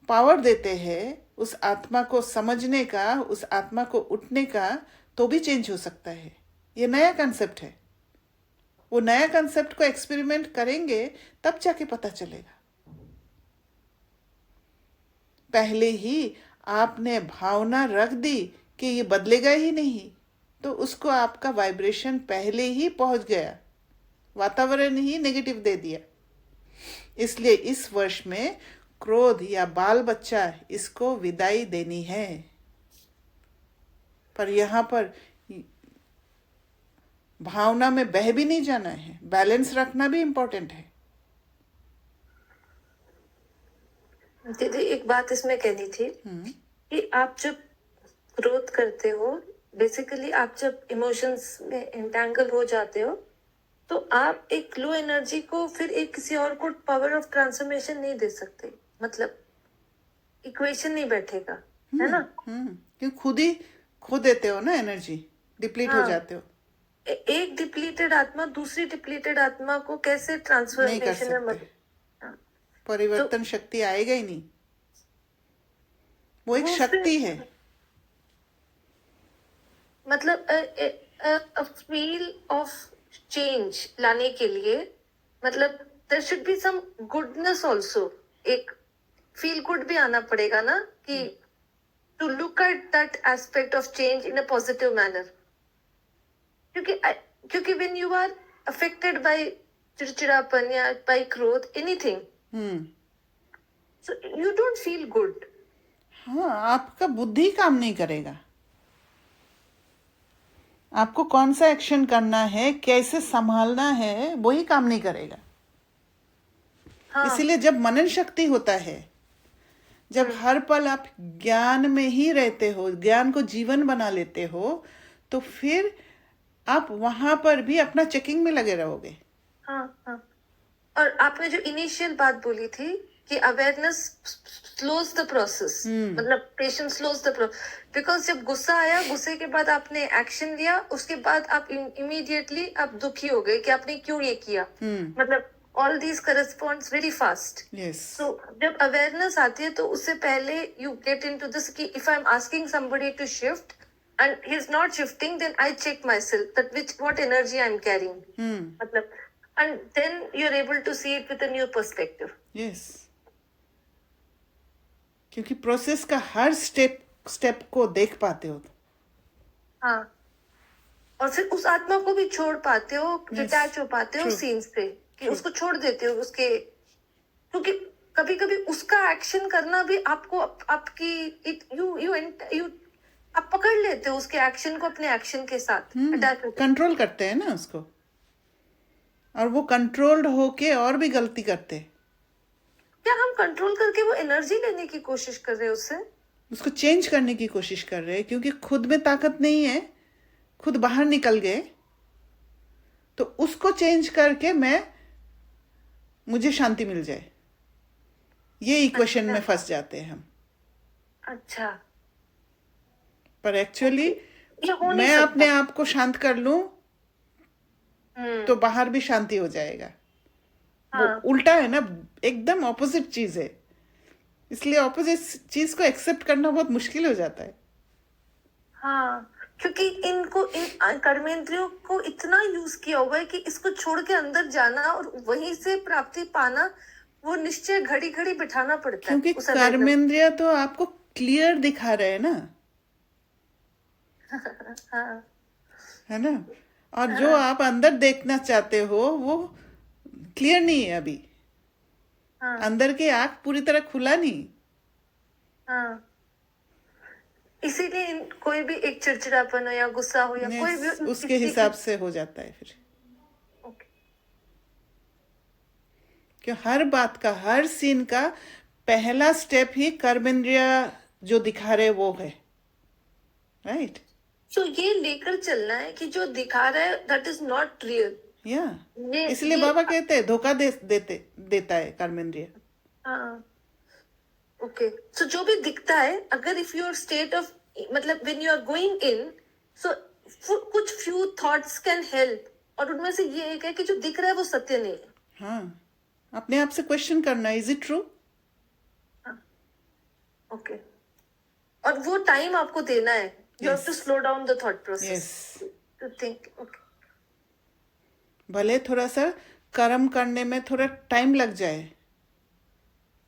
पावर देते हैं उस आत्मा को समझने का, उस आत्मा को उठने का, तो भी चेंज हो सकता है। ये नया कंसेप्ट है। वो नया कंसेप्ट को एक्सपेरिमेंट करेंगे तब जाके पता चलेगा। पहले ही आपने भावना रख दी कि ये बदलेगा ही नहीं, तो उसको आपका वाइब्रेशन पहले ही पहुंच गया, वातावरण ही नेगेटिव दे दिया। इसलिए इस वर्ष में क्रोध या बाल बच्चा, इसको विदाई देनी है। पर यहाँ पर भावना में बह भी नहीं जाना है, बैलेंस रखना भी इम्पोर्टेंट है। दीदी एक बात इसमें कहनी थी कि आप जब ग्रोथ करते हो, बेसिकली आप जब इमोशंस में एंटेंगल हो जाते हो, तो आप एक लो एनर्जी को फिर एक किसी और को पावर ऑफ ट्रांसफॉर्मेशन नहीं दे सकते, मतलब इक्वेशन नहीं बैठेगा, है ना। क्योंकि खुद ही खो देते हो ना, एनर्जी डिप्लीट हो जाते हो। एक डिप्लीटेड आत्मा दूसरी डिप्लीटेड आत्मा को कैसे ट्रांसफॉर्मेशन में परिवर्तन शक्ति आएगा ही नहीं। वो एक शक्ति है, मतलब a feel of चेंज लाने के लिए मतलब there should be some goodness also, एक फील गुड भी आना पड़ेगा ना, कि to look at that aspect of change in a positive manner. क्योंकि when you are affected by चिड़चिड़ापन या बाय क्रोध anything, so you don't feel good. हाँ, आपका बुद्धि काम नहीं करेगा। आपको कौन सा एक्शन करना है, कैसे संभालना है, वही काम नहीं करेगा। हाँ इसीलिए जब मनन शक्ति होता है, जब हर पल आप ज्ञान में ही रहते हो, ज्ञान को जीवन बना लेते हो, तो फिर आप वहां पर भी अपना चेकिंग में लगे रहोगे। हाँ हाँ। और आपने जो इनिशियल बात बोली थी कि अवेयरनेस स्लोज द प्रोसेस, मतलब patience slows the process, because जब गुस्सा आया, गुस्से के बाद आपने एक्शन लिया, उसके बाद आप इमीडिएटली आप दुखी हो गए कि आपने क्यों ये किया, मतलब all these corresponds very fast. Yes, so जब अवेयरनेस आती है तो उससे पहले यू गेट इनटू दिस कि if I am asking somebody to shift and he is not shifting, then I check myself that what energy I'm carrying, मतलब, and then you're able to see it with a new perspective. Yes, क्योंकि प्रोसेस का हर स्टेप को देख पाते हो। हाँ, और फिर उस आत्मा को भी छोड़ पाते हो, डिटैच हो पाते हो True. सीन्स से, कि उसको छोड़ देते हो उसके, क्योंकि कभी कभी उसका एक्शन करना भी आपको आपकी यू आप पकड़ लेते हो उसके एक्शन को अपने एक्शन के साथ अटैच होते। कंट्रोल करते हैं ना उसको, और वो कंट्रोल्ड होके और भी गलती करते हैं। क्या हम कंट्रोल करके वो एनर्जी लेने की कोशिश कर रहे हैं उससे? उसको चेंज करने की कोशिश कर रहे हैं, क्योंकि खुद में ताकत नहीं है, खुद बाहर निकल गए, तो उसको चेंज करके मुझे शांति मिल जाए, ये इक्वेशन में फंस जाते हैं हम। अच्छा, पर एक्चुअली ये हो नहीं मैं सकता। अपने आप को शांत कर लूं तो बाहर भी शांति हो जाएगा। हाँ। वो उल्टा है ना, एकदम ऑपोजिट चीज है, इसलिए ऑपोजिट चीज को एक्सेप्ट करना बहुत मुश्किल हो जाता है। हाँ, क्योंकि इन कर्मेंद्रियों को इतना यूज किया हुआ है कि इसको छोड़ के अंदर जाना और वहीं से प्राप्ति पाना, वो निश्चय घड़ी घड़ी बिठाना पड़ता है। क्योंकि उस awareness- कर्मेंद्रिय तो आपको क्लियर दिखा रहे हैं ना, हाँ है ना, और जो आप अंदर देखना चाहते हो वो क्लियर नहीं है अभी। हाँ अंदर के आंख पूरी तरह खुला नहीं। हाँ, इसीलिए कोई भी एक चिड़चिड़ापन हो या गुस्सा हो या कोई भी उसके हिसाब से हो जाता है फिर, ओके। क्यों हर बात का, हर सीन का पहला स्टेप ही कर्मेंद्रिय जो दिखा रहे वो है, राइट? तो ये लेकर चलना है कि जो दिखा रहा है दैट इज नॉट रियल। या ये- इसलिए ये- बाबा कहते हैं धोखा देता है कर्मेंद्रिय। हाँ, ओके। सो जो भी दिखता है, अगर इफ योर स्टेट ऑफ, मतलब when you are going in, so कुछ फ्यू थॉट्स कैन हेल्प, और उनमें से ये एक है कि जो दिख रहा है वो सत्य नहीं है। हाँ, अपने आप से क्वेश्चन करना, इज इट ट्रू? ओके, और वो टाइम आपको देना है, you have Yes. To slow down the thought process Yes. To think. Okay, भले थोड़ा सा कर्म करने में थोड़ा टाइम लग जाए,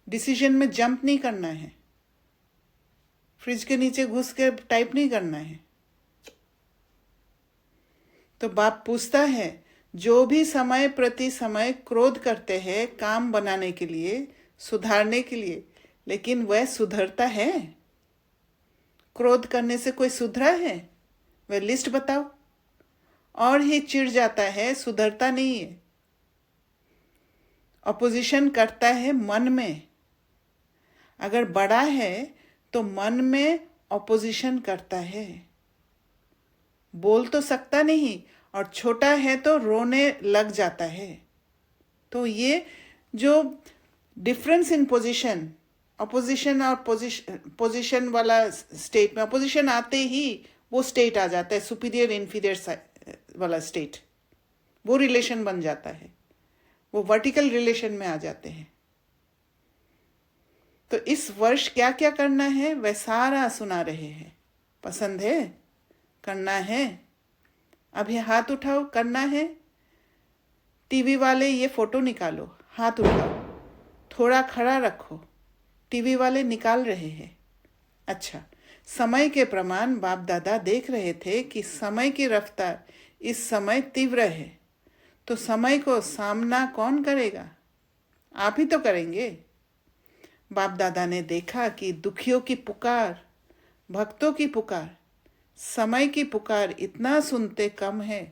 डिसीजन में जंप नहीं करना है, फ्रिज के नीचे घुस के टाइप नहीं करना है। तो बाप पूछता है, जो भी समय प्रति समय क्रोध करते हैं काम बनाने के लिए, सुधारने के लिए, लेकिन वह सुधरता है? क्रोध करने से कोई सुधरा है? वह लिस्ट बताओ। और ही चिढ़ जाता है, सुधरता नहीं है। अपोजिशन करता है मन में। अगर बड़ा है तो मन में अपोजिशन करता है, बोल तो सकता नहीं, और छोटा है तो रोने लग जाता है। तो ये जो डिफरेंस इन पोजीशन, अपोजिशन और पोजीशन वाला स्टेट में, अपोजिशन आते ही वो स्टेट आ जाता है, सुपीरियर इन्फीरियर वाला स्टेट, वो रिलेशन बन जाता है, वो वर्टिकल रिलेशन में आ जाते हैं। तो इस वर्ष क्या क्या करना है वह सारा सुना रहे हैं। पसंद है? करना है? अभी हाथ उठाओ, करना है? टीवी वाले ये फोटो निकालो, हाथ उठाओ, थोड़ा खड़ा रखो, टीवी वाले निकाल रहे हैं। अच्छा, समय के प्रमाण बाप दादा देख रहे थे कि समय की रफ्तार इस समय तीव्र है, तो समय को सामना कौन करेगा? आप ही तो करेंगे। बाप दादा ने देखा कि दुखियों की पुकार, भक्तों की पुकार, समय की पुकार इतना सुनते कम है।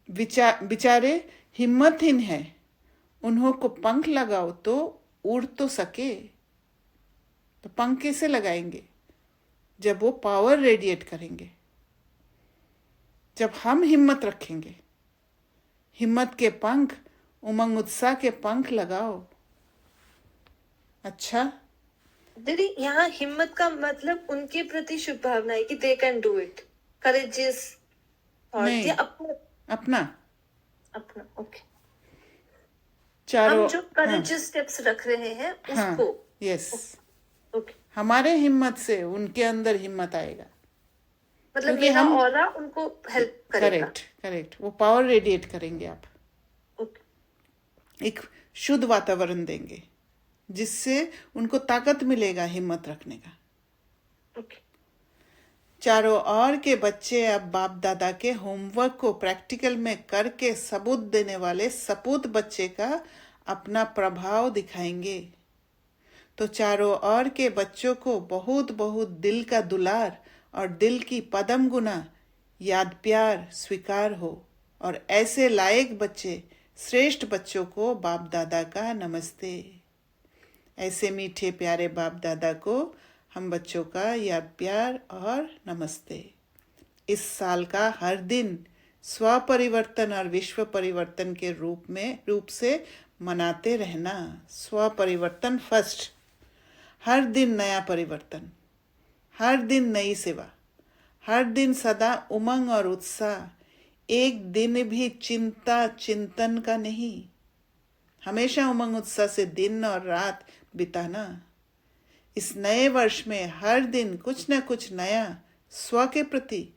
बेचारे हिम्मतहीन है, उन्हों को पंख लगाओ तो उड़ तो सके। तो पंख कैसे लगाएंगे? जब वो पावर रेडिएट करेंगे, जब हम हिम्मत रखेंगे। हिम्मत के पंख, उमंग उत्साह के पंख लगाओ। अच्छा, दीदी यहाँ हिम्मत का मतलब उनके प्रति शुभ भावना है कि they can do it, courageous नहीं, अपना अपना ओके। चारों हम जो करेजियस स्टेप्स रख रहे हैं उसको, यस, ओके, हमारे हिम्मत से उनके अंदर हिम्मत आएगा। मतलब क्योंकि मेरा हम ऑरा उनको हेल्प करेगा। करेक्ट, वो पावर रेडिएट करेंगे आप। ओके, एक शुद्ध वातावरण देंगे जिससे उनको ताकत मिलेगा हिम्मत रखने का। ओके, चारों ओर के बच्चे अब बाप दादा के होमवर्क को प्रैक्टिकल में करके सबूत देने वाले सपूत बच्चे का अपना प्रभाव दिखाएंगे। तो चारों ओर के बच्चों को बहुत बहुत दिल का दुलार और दिल की पदम गुना याद प्यार स्वीकार हो। और ऐसे लायक बच्चे, श्रेष्ठ बच्चों को बाप दादा का नमस्ते। ऐसे मीठे प्यारे बाप दादा को हम बच्चों का याद प्यार और नमस्ते। इस साल का हर दिन स्व परिवर्तन और विश्व परिवर्तन के रूप से मनाते रहना। स्व परिवर्तन फर्स्ट, हर दिन नया परिवर्तन, हर दिन नई सेवा, हर दिन सदा उमंग और उत्साह, एक दिन भी चिंता चिंतन का नहीं, हमेशा उमंग उत्साह से दिन और रात बिताना। इस नए वर्ष में हर दिन कुछ न कुछ नया स्व के प्रति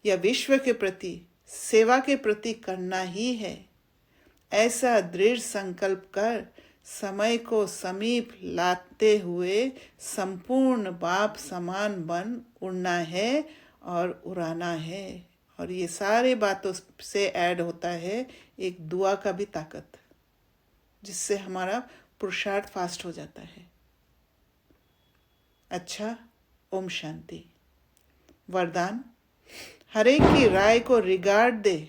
या विश्व के प्रति, सेवा के प्रति करना ही है। ऐसा दृढ़ संकल्प कर समय को समीप लाते हुए संपूर्ण बाप समान बन उड़ना है और उड़ाना है। और ये सारे बातों से ऐड होता है एक दुआ का भी ताकत, जिससे हमारा पुरुषार्थ फास्ट हो जाता है। अच्छा, ओम शांति। वरदान, हरेक की राय को रिगार्ड दे।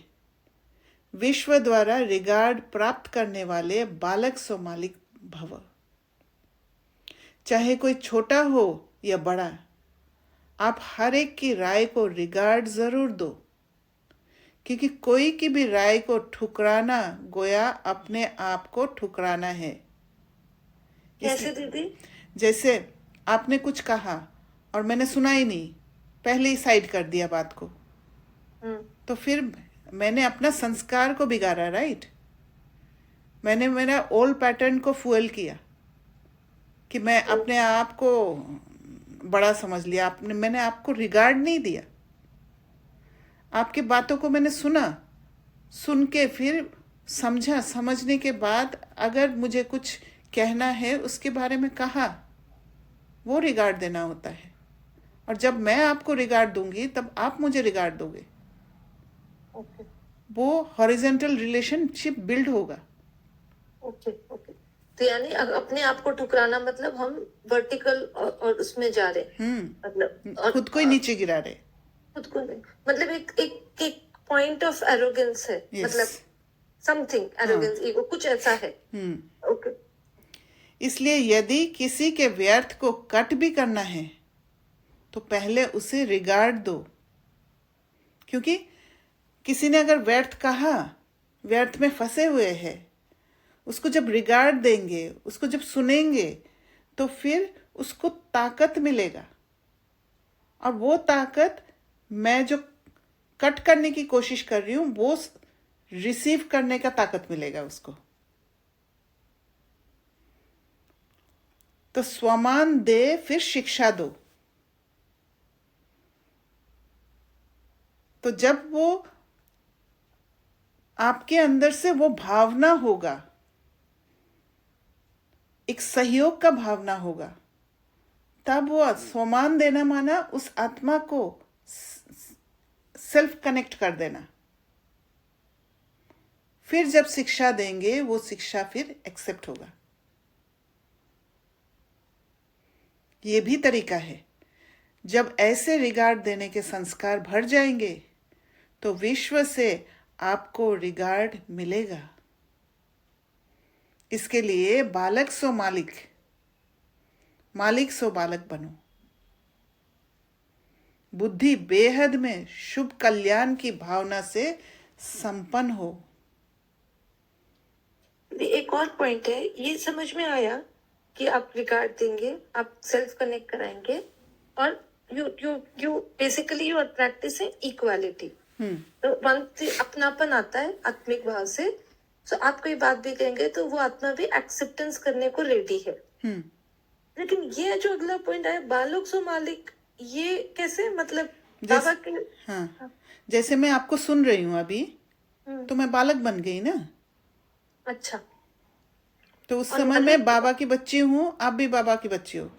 विश्व द्वारा रिगार्ड प्राप्त करने वाले बालक सो मालिक भव। चाहे कोई छोटा हो या बड़ा, आप हर एक की राय को रिगार्ड जरूर दो, क्योंकि कोई की भी राय को ठुकराना गोया अपने आप को ठुकराना है। कैसे दीदी? जैसे आपने कुछ कहा और मैंने सुना ही नहीं, पहले ही साइड कर दिया बात को, तो फिर मैंने अपना संस्कार को बिगाड़ा, राइट? मैंने मेरा ओल्ड पैटर्न को फुएल किया कि मैं अपने आप को बड़ा समझ लिया। मैंने आपको रिगार्ड नहीं दिया। आपकी बातों को मैंने सुन के फिर समझा, समझने के बाद अगर मुझे कुछ कहना है उसके बारे में कहा, वो रिगार्ड देना होता है। और जब मैं आपको रिगार्ड दूंगी तब आप मुझे रिगार्ड दोगे। ओके, वो हॉरिजॉन्टल रिलेशनशिप बिल्ड होगा। Okay, okay. तो यानी अपने आप को ठुकराना मतलब हम वर्टिकल और उसमें जा रहे, मतलब खुद को ही नीचे गिरा रहे, खुद को नहीं, मतलब एक पॉइंट ऑफ एरोगेंस है, मतलब समथिंग एरोगेंस, ईगो, कुछ ऐसा है। ओके। इसलिए यदि किसी के व्यर्थ को कट भी करना है तो पहले उसे रिगार्ड दो, क्योंकि किसी ने अगर व्यर्थ कहा, व्यर्थ में फंसे हुए हैं, उसको जब रिगार्ड देंगे, उसको जब सुनेंगे, तो फिर उसको ताकत मिलेगा। और वो ताकत मैं जो कट करने की कोशिश कर रही हूं, वो रिसीव करने का ताकत मिलेगा उसको। तो स्वमान दे, फिर शिक्षा दो। तो जब वो आपके अंदर से वो भावना होगा, एक सहयोग का भावना होगा, तब वो सम्मान देना माना उस आत्मा को सेल्फ कनेक्ट कर देना। फिर जब शिक्षा देंगे वो शिक्षा फिर एक्सेप्ट होगा। ये भी तरीका है। जब ऐसे रिगार्ड देने के संस्कार भर जाएंगे तो विश्व से आपको रिगार्ड मिलेगा। इसके लिए बालक सो मालिक, मालिक सो बालक बनो। बुद्धि बेहद में शुभ कल्याण की भावना से संपन्न हो। एक और पॉइंट है, ये समझ में आया कि आप रिगार्ड देंगे, आप सेल्फ कनेक्ट कराएंगे, और you basically you are practising equality. तो अपनापन आता है आत्मिक भाव से। तो आप कोई बात भी कहेंगे तो वो आत्मा भी एक्सेप्टेंस करने को रेडी है। लेकिन ये जो अगला पॉइंट है, बालक सो मालिक, ये कैसे, मतलब बाबा के। हाँ, जैसे मैं आपको सुन रही हूँ अभी, तो मैं बालक बन गई ना। अच्छा। तो उस समय मैं बाबा की बच्ची हूँ, आप भी बाबा की बच्ची हो।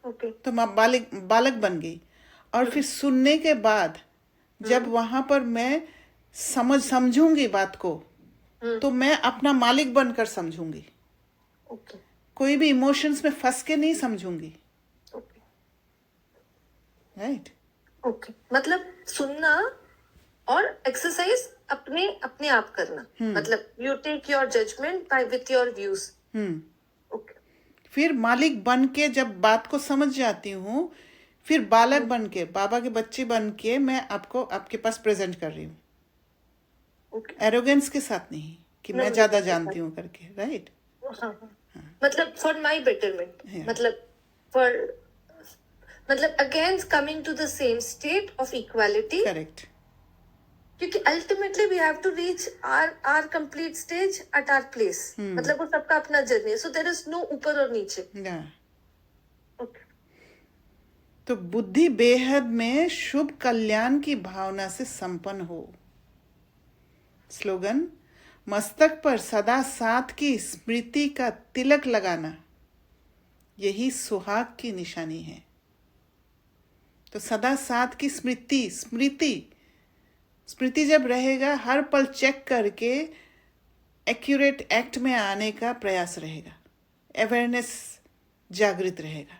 ओके। तो मैं बालक बन गई। और फिर सुनने के बाद जब वहां पर मैं समझूंगी बात को, तो मैं अपना मालिक बनकर समझूंगी। ओके। कोई भी इमोशंस में फंस के नहीं समझूंगी। ओके। राइट। ओके, मतलब सुनना और एक्सरसाइज अपने अपने आप करना। मतलब you take your judgement by with your views. Okay. फिर मालिक बन के जब बात को समझ जाती हूँ, फिर बालक बन के, बाबा के बच्चे बन के मैं आपको आपके पास प्रेजेंट कर रही हूँ। ओके। एरोगेंस के साथ नहीं कि मैं ज्यादा जानती हूँ करके। राइट। मतलब फॉर माय बेटरमेंट, मतलब again coming to the same state of equality. Correct. क्योंकि ultimately we have to reach our complete stage at our place. मतलब वो सबका अपना जर्नी है, सो देयर इज नो ऊपर और नीचे। ओके। तो बुद्धि बेहद में शुभ कल्याण की भावना से संपन्न हो। स्लोगन, मस्तक पर सदा साथ की स्मृति का तिलक लगाना, यही सुहाग की निशानी है। तो सदा साथ की स्मृति जब रहेगा, हर पल चेक करके एक्यूरेट एक्ट में आने का प्रयास रहेगा, अवेयरनेस जागृत रहेगा।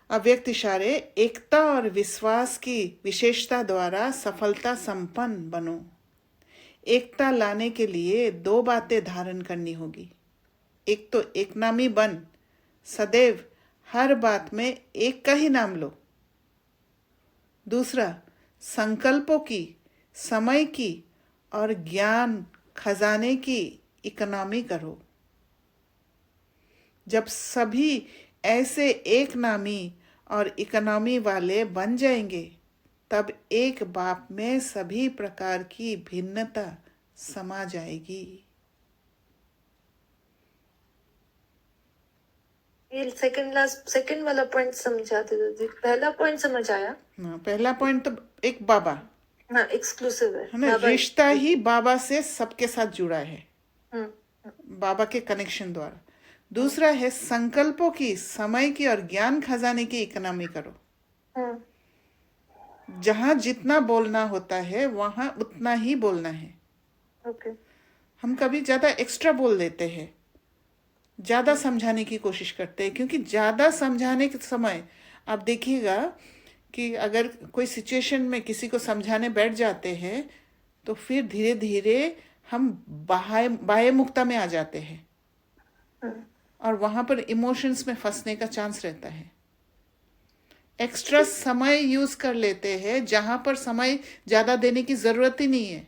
अव्यक्त इशारे, एकता और विश्वास की विशेषता द्वारा सफलता संपन्न बनो। एकता लाने के लिए 2 बातें धारण करनी होगी। एक तो एक नामी बन, सदैव हर बात में एक का ही नाम लो। दूसरा, संकल्पों की, समय की और ज्ञान खजाने की इकोनॉमी करो। जब सभी ऐसे एक नामी और इकोनॉमी वाले बन जाएंगे, तब एक बाप में सभी प्रकार की भिन्नता समा जाएगी। ये सेकंड वाला पॉइंट समझा दे। पहला पॉइंट समझ आया। पहला पॉइंट तो एक बाबा, हाँ, एक्सक्लूसिव है ना। रिश्ता ही बाबा से सबके साथ जुड़ा है, बाबा के कनेक्शन द्वारा। दूसरा है संकल्पों की, समय की और ज्ञान खजाने की इकोनॉमी करो। जहां जितना बोलना होता है वहां उतना ही बोलना है। ओके। हम कभी ज्यादा एक्स्ट्रा बोल देते हैं, ज्यादा समझाने की कोशिश करते हैं, क्योंकि ज्यादा समझाने के समय आप देखिएगा कि अगर कोई सिचुएशन में किसी को समझाने बैठ जाते हैं तो फिर धीरे धीरे हम बाह्य मुक्ता में आ जाते हैं और वहां पर इमोशंस में फंसने का चांस रहता है। एक्स्ट्रा समय यूज कर लेते हैं जहां पर समय ज्यादा देने की जरूरत ही नहीं है,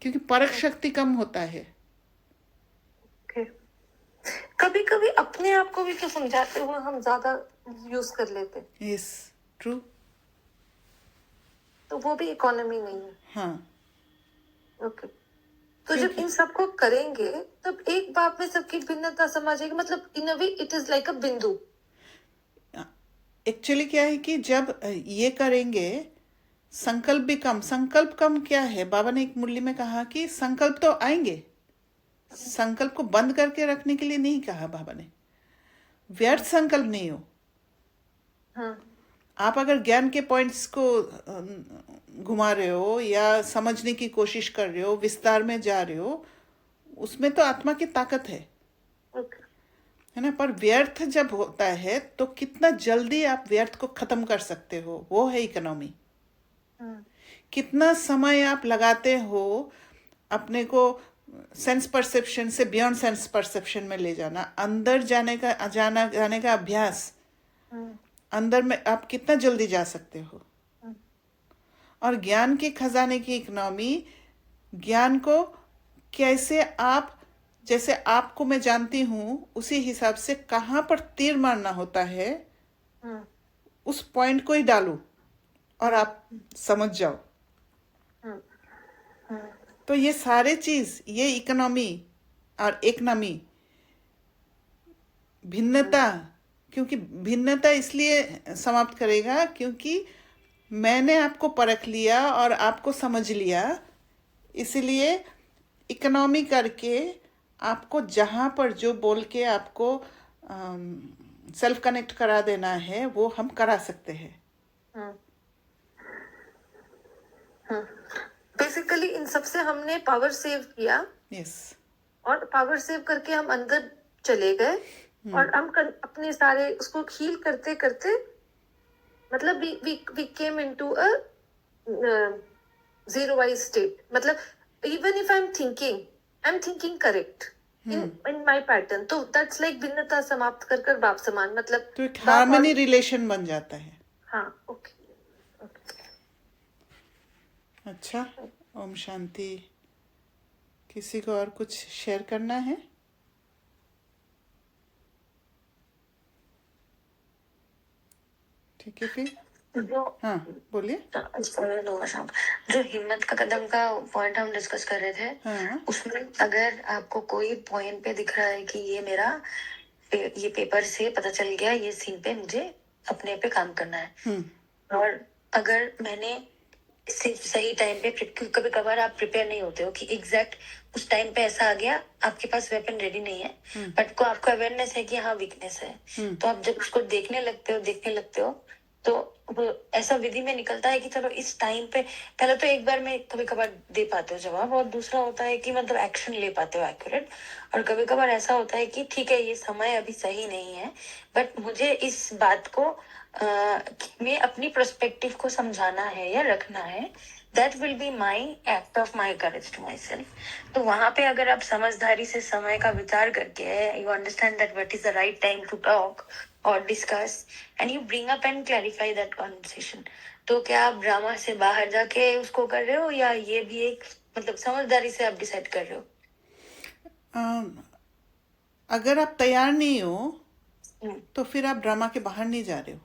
क्योंकि परख शक्ति कम होता है। कभी कभी अपने आप को भी तो समझाते हुए हम ज्यादा यूज कर लेते हैं। Yes, true. तो वो भी इकोनॉमी नहीं है। हाँ। ओके। तो जब इन सबको करेंगे तब एक बाप में सबकी भिन्नता समा जाएगी। मतलब in a way it is like a बिंदु। एक्चुअली क्या है कि जब ये करेंगे संकल्प भी कम। संकल्प कम क्या है? बाबा ने एक मुरली में कहा कि संकल्प तो आएंगे, संकल्प को बंद करके रखने के लिए नहीं कहा बाबा ने। व्यर्थ संकल्प नहीं हो। हाँ आप अगर ज्ञान के पॉइंट्स को घुमा रहे हो या समझने की कोशिश कर रहे हो, विस्तार में जा रहे हो, उसमें तो आत्मा की ताकत है ओके है ना। पर व्यर्थ जब होता है तो कितना जल्दी आप व्यर्थ को खत्म कर सकते हो, वो है इकोनॉमी। हाँ कितना समय आप लगाते हो अपने को सेंस परसेप्शन से बियॉन्ड सेंस परसेप्शन में ले जाना, अंदर जाने का अभ्यास, हाँ अंदर में आप कितना जल्दी जा सकते हो। हाँ और ज्ञान के खजाने की इकोनॉमी, ज्ञान को कैसे आप, जैसे आपको मैं जानती हूँ उसी हिसाब से कहाँ पर तीर मारना होता है, हाँ उस पॉइंट को ही डालूं और आप समझ जाओ। हाँ हाँ तो ये सारे चीज, ये इकोनॉमी और इकोनॉमी, भिन्नता, क्योंकि भिन्नता इसलिए समाप्त करेगा क्योंकि मैंने आपको परख लिया और आपको समझ लिया, इसलिए इकोनॉमी करके आपको जहाँ पर जो बोल के आपको सेल्फ कनेक्ट करा देना है वो हम करा सकते हैं। हाँ हाँ बेसिकली इन सब से हमने पावर सेव किया यस। और पावर सेव करके हम अंदर चले गए और हम अपने सारे उसको हील करते करते मतलब we came into a zero wise state. मतलब even if I am thinking correct in my pattern, तो दैट्स लाइक भिन्नता समाप्त कर कर बाप समान। मतलब तो एक बाप और हार्मनी रिलेशन बन जाता है। हाँ ओके अच्छा, ओम शांति। किसी को और कुछ शेयर करना है? ठीक है फिर। जो हाँ बोलिए। जो हिम्मत का कदम का पॉइंट हम डिस्कस कर रहे थे, हाँ उसमें अगर आपको कोई पॉइंट पे दिख रहा है कि ये मेरा ये पेपर से पता चल गया, ये सीन पे मुझे अपने पे काम करना है, और अगर मैंने सिर्फ सही टाइम पे, कभी कभार आप प्रिपेयर नहीं होते हो कि एग्जैक्ट उस टाइम पे ऐसा आ गया, आपके पास वेपन रेडी नहीं है, बट को आपका अवेयरनेस है कि हाँ वीकनेस है, तो आप जब उसको देखने लगते हो तो वो ऐसा विधि में निकलता है कि चलो इस टाइम पे, पहले तो एक बार में कभी कभार दे पाते हो जवाब, और दूसरा होता है कि मतलब एक्शन ले पाते हो एक्यूरेट, और कभी कभार ऐसा होता है कि ठीक है ये समय अभी सही नहीं है, बट मुझे इस बात को में अपनी पर्सपेक्टिव को समझाना है या रखना है, that will be my act of my courage to myself. तो वहां पे अगर आप समझदारी से समय का विचार करके you understand that what is the right time to talk और discuss and you bring up and clarify that conversation, तो क्या आप ड्रामा से बाहर जाके उसको कर रहे हो, या ये भी एक मतलब समझदारी से आप डिसाइड कर रहे हो? अगर आप तैयार नहीं हो तो फिर आप ड्रामा के बाहर नहीं जा रहे हो।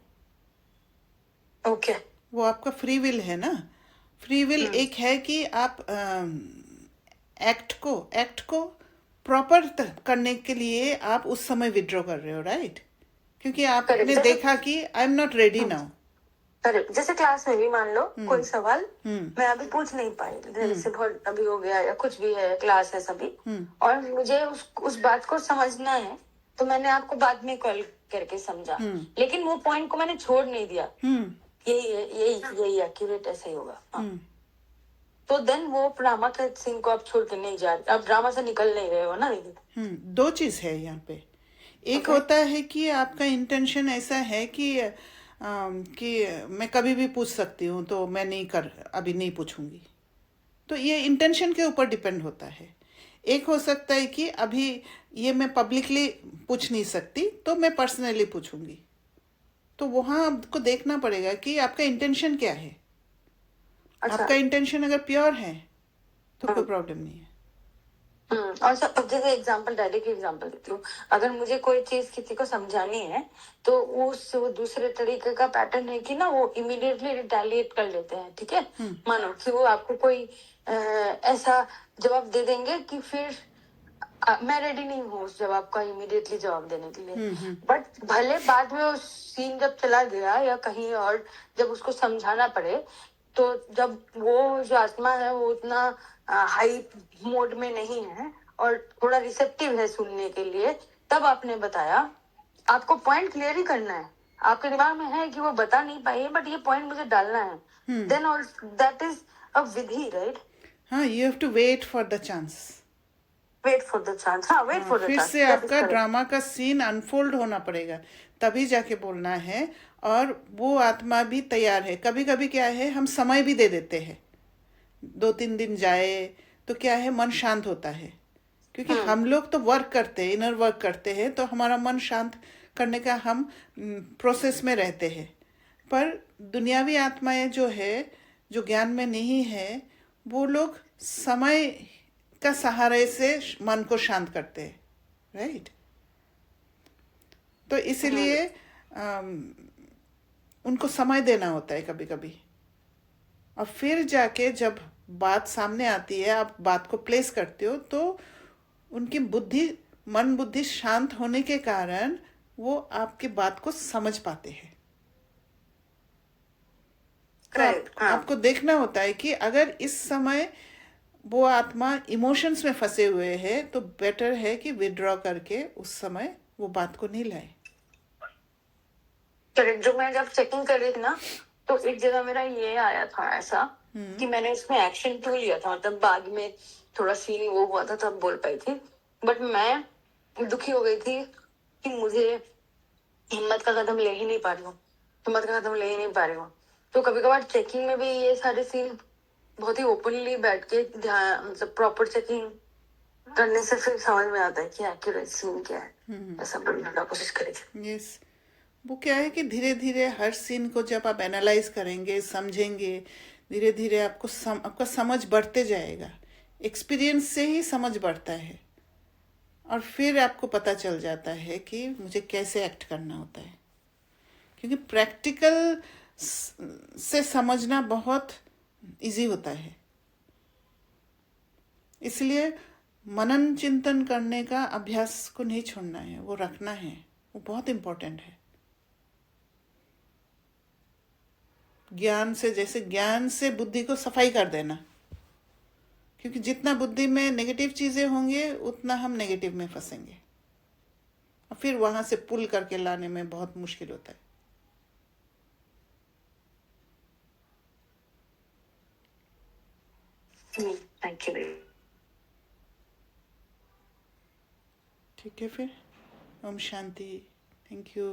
ओके वो आपका फ्री विल है ना। फ्री विल एक है कि आप एक्ट को प्रॉपर करने के लिए आप उस समय विड्रॉ कर रहे हो, राइट? क्योंकि आपने देखा कि I am not ready now. Correct. जैसे क्लास में भी मान लो कोई सवाल मैं अभी पूछ नहीं पाई, जैसे बहुत अभी हो गया या कुछ भी है, क्लास है सभी, और मुझे उस बात को समझना है, तो मैंने आपको बाद में कॉल करके समझा, लेकिन वो पॉइंट को मैंने छोड़ नहीं दिया, यही एक्यूरेट ऐसा ही होगा। तो देन वो ड्रामा के सीन को आप छोड़ के नहीं जा रहे, आप ड्रामा से निकल नहीं रहे हो ना दीदी। दो चीज है यहाँ पे। एक होता है कि आपका इंटेंशन ऐसा है कि मैं कभी भी पूछ सकती हूँ, तो मैं अभी नहीं पूछूंगी, तो ये इंटेंशन के ऊपर डिपेंड होता है। एक हो सकता है कि अभी ये मैं पब्लिकली पूछ नहीं सकती, तो मैं पर्सनली पूछूंगी। तो वहाँ आपको देखना पड़ेगा कि आपका इंटेंशन क्या है। अच्छा। आपका इंटेंशन अगर प्योर है तो कोई प्रॉब्लम नहीं है। और सब जैसे एग्जांपल, डायरेक्ट एग्जांपल देती हूँ, अगर मुझे कोई चीज किसी को समझानी है तो वो दूसरे तरीके का पैटर्न है कि ना वो इमीडिएटली रिटेलिएट कर लेते हैं, ठीक है, मानो कि वो आपको कोई ऐसा जवाब दे देंगे कि फिर मैं रेडी नहीं हूँ उस जवाब का इमीडिएटली जवाब देने के लिए, बट भले बाद में उस सीन जब चला गया या कहीं और जब उसको समझाना पड़े, तो जब वो जो आत्मा है वो उतना हाई मोड में नहीं है और थोड़ा रिसेप्टिव है सुनने के लिए, तब आपने बताया आपको पॉइंट क्लियर ही करना है, आपके दिमाग में है कि वो बता नहीं पाई है बट ये पॉइंट मुझे डालना है, then all that is a विधि, राइट? हाँ, you have to wait for the chance. Wait for the chance, हाँ, वेट फॉर द फिर चांस, से आपका ड्रामा का सीन अनफोल्ड होना पड़ेगा, तभी जाके बोलना है। और वो आत्मा भी तैयार है। कभी कभी क्या है, हम समय भी दे देते हैं, 2-3 दिन जाए तो क्या है, मन शांत होता है। क्योंकि हम लोग तो वर्क करते हैं, इनर वर्क करते हैं, तो हमारा मन शांत करने का हम प्रोसेस में रहते हैं। पर दुनियावी आत्माएं जो है, जो ज्ञान में नहीं है, वो लोग समय का सहारे से मन को शांत करते हैं, राइट? तो इसीलिए उनको समय देना होता है कभी कभी। और फिर जाके जब बात सामने आती है, आप बात को प्लेस करते हो, तो उनकी मन बुद्धि शांत होने के कारण वो आपकी बात को समझ पाते हैं। तो आपको देखना होता है कि अगर इस समय वो आत्मा इमोशंस में फंसे हुए है, तो बेटर है कि विड्रॉ करके उस समय वो बात को नहीं लाए। करेक्ट। जो मैं जब चेकिंग कर रही थी ना, तो एक जगह मेरा ये आया था ऐसा कि मैंने इसमें एक्शन टू लिया था, मतलब बाद में थोड़ा सीन वो हुआ था तब बोल पाई थी, बट मैं दुखी हो गई थी कि मुझे हिम्मत का कदम ले ही नहीं पा रही हूँ, हिम्मत का कदम ले ही नहीं पा रही हूँ। तो कभी कभार चेकिंग में भी ये सारे सीन बहुत ही ओपनली बैठ के ध्यान, मतलब प्रॉपर चेकिंग करने से फिर समझ में आता है कि एक्यूरेट सीन क्या है। ऐसा बोलने का कोशिश करेगी। यस, वो क्या है कि धीरे धीरे हर सीन को जब आप एनालाइज करेंगे, समझेंगे, धीरे धीरे आपका समझ बढ़ते जाएगा। एक्सपीरियंस से ही समझ बढ़ता है, और फिर आपको पता चल जाता है कि मुझे कैसे एक्ट करना होता है। क्योंकि प्रैक्टिकल से समझना बहुत इजी होता है। इसलिए मनन चिंतन करने का अभ्यास को नहीं छोड़ना है, वो रखना है, वो बहुत इम्पोर्टेंट है। ज्ञान से बुद्धि को सफाई कर देना। क्योंकि जितना बुद्धि में नेगेटिव चीजें होंगे, उतना हम नेगेटिव में फंसेंगे, और फिर वहां से पुल करके लाने में बहुत मुश्किल होता है। Thank you. ठीक है, फिर ओम शांति। Thank you.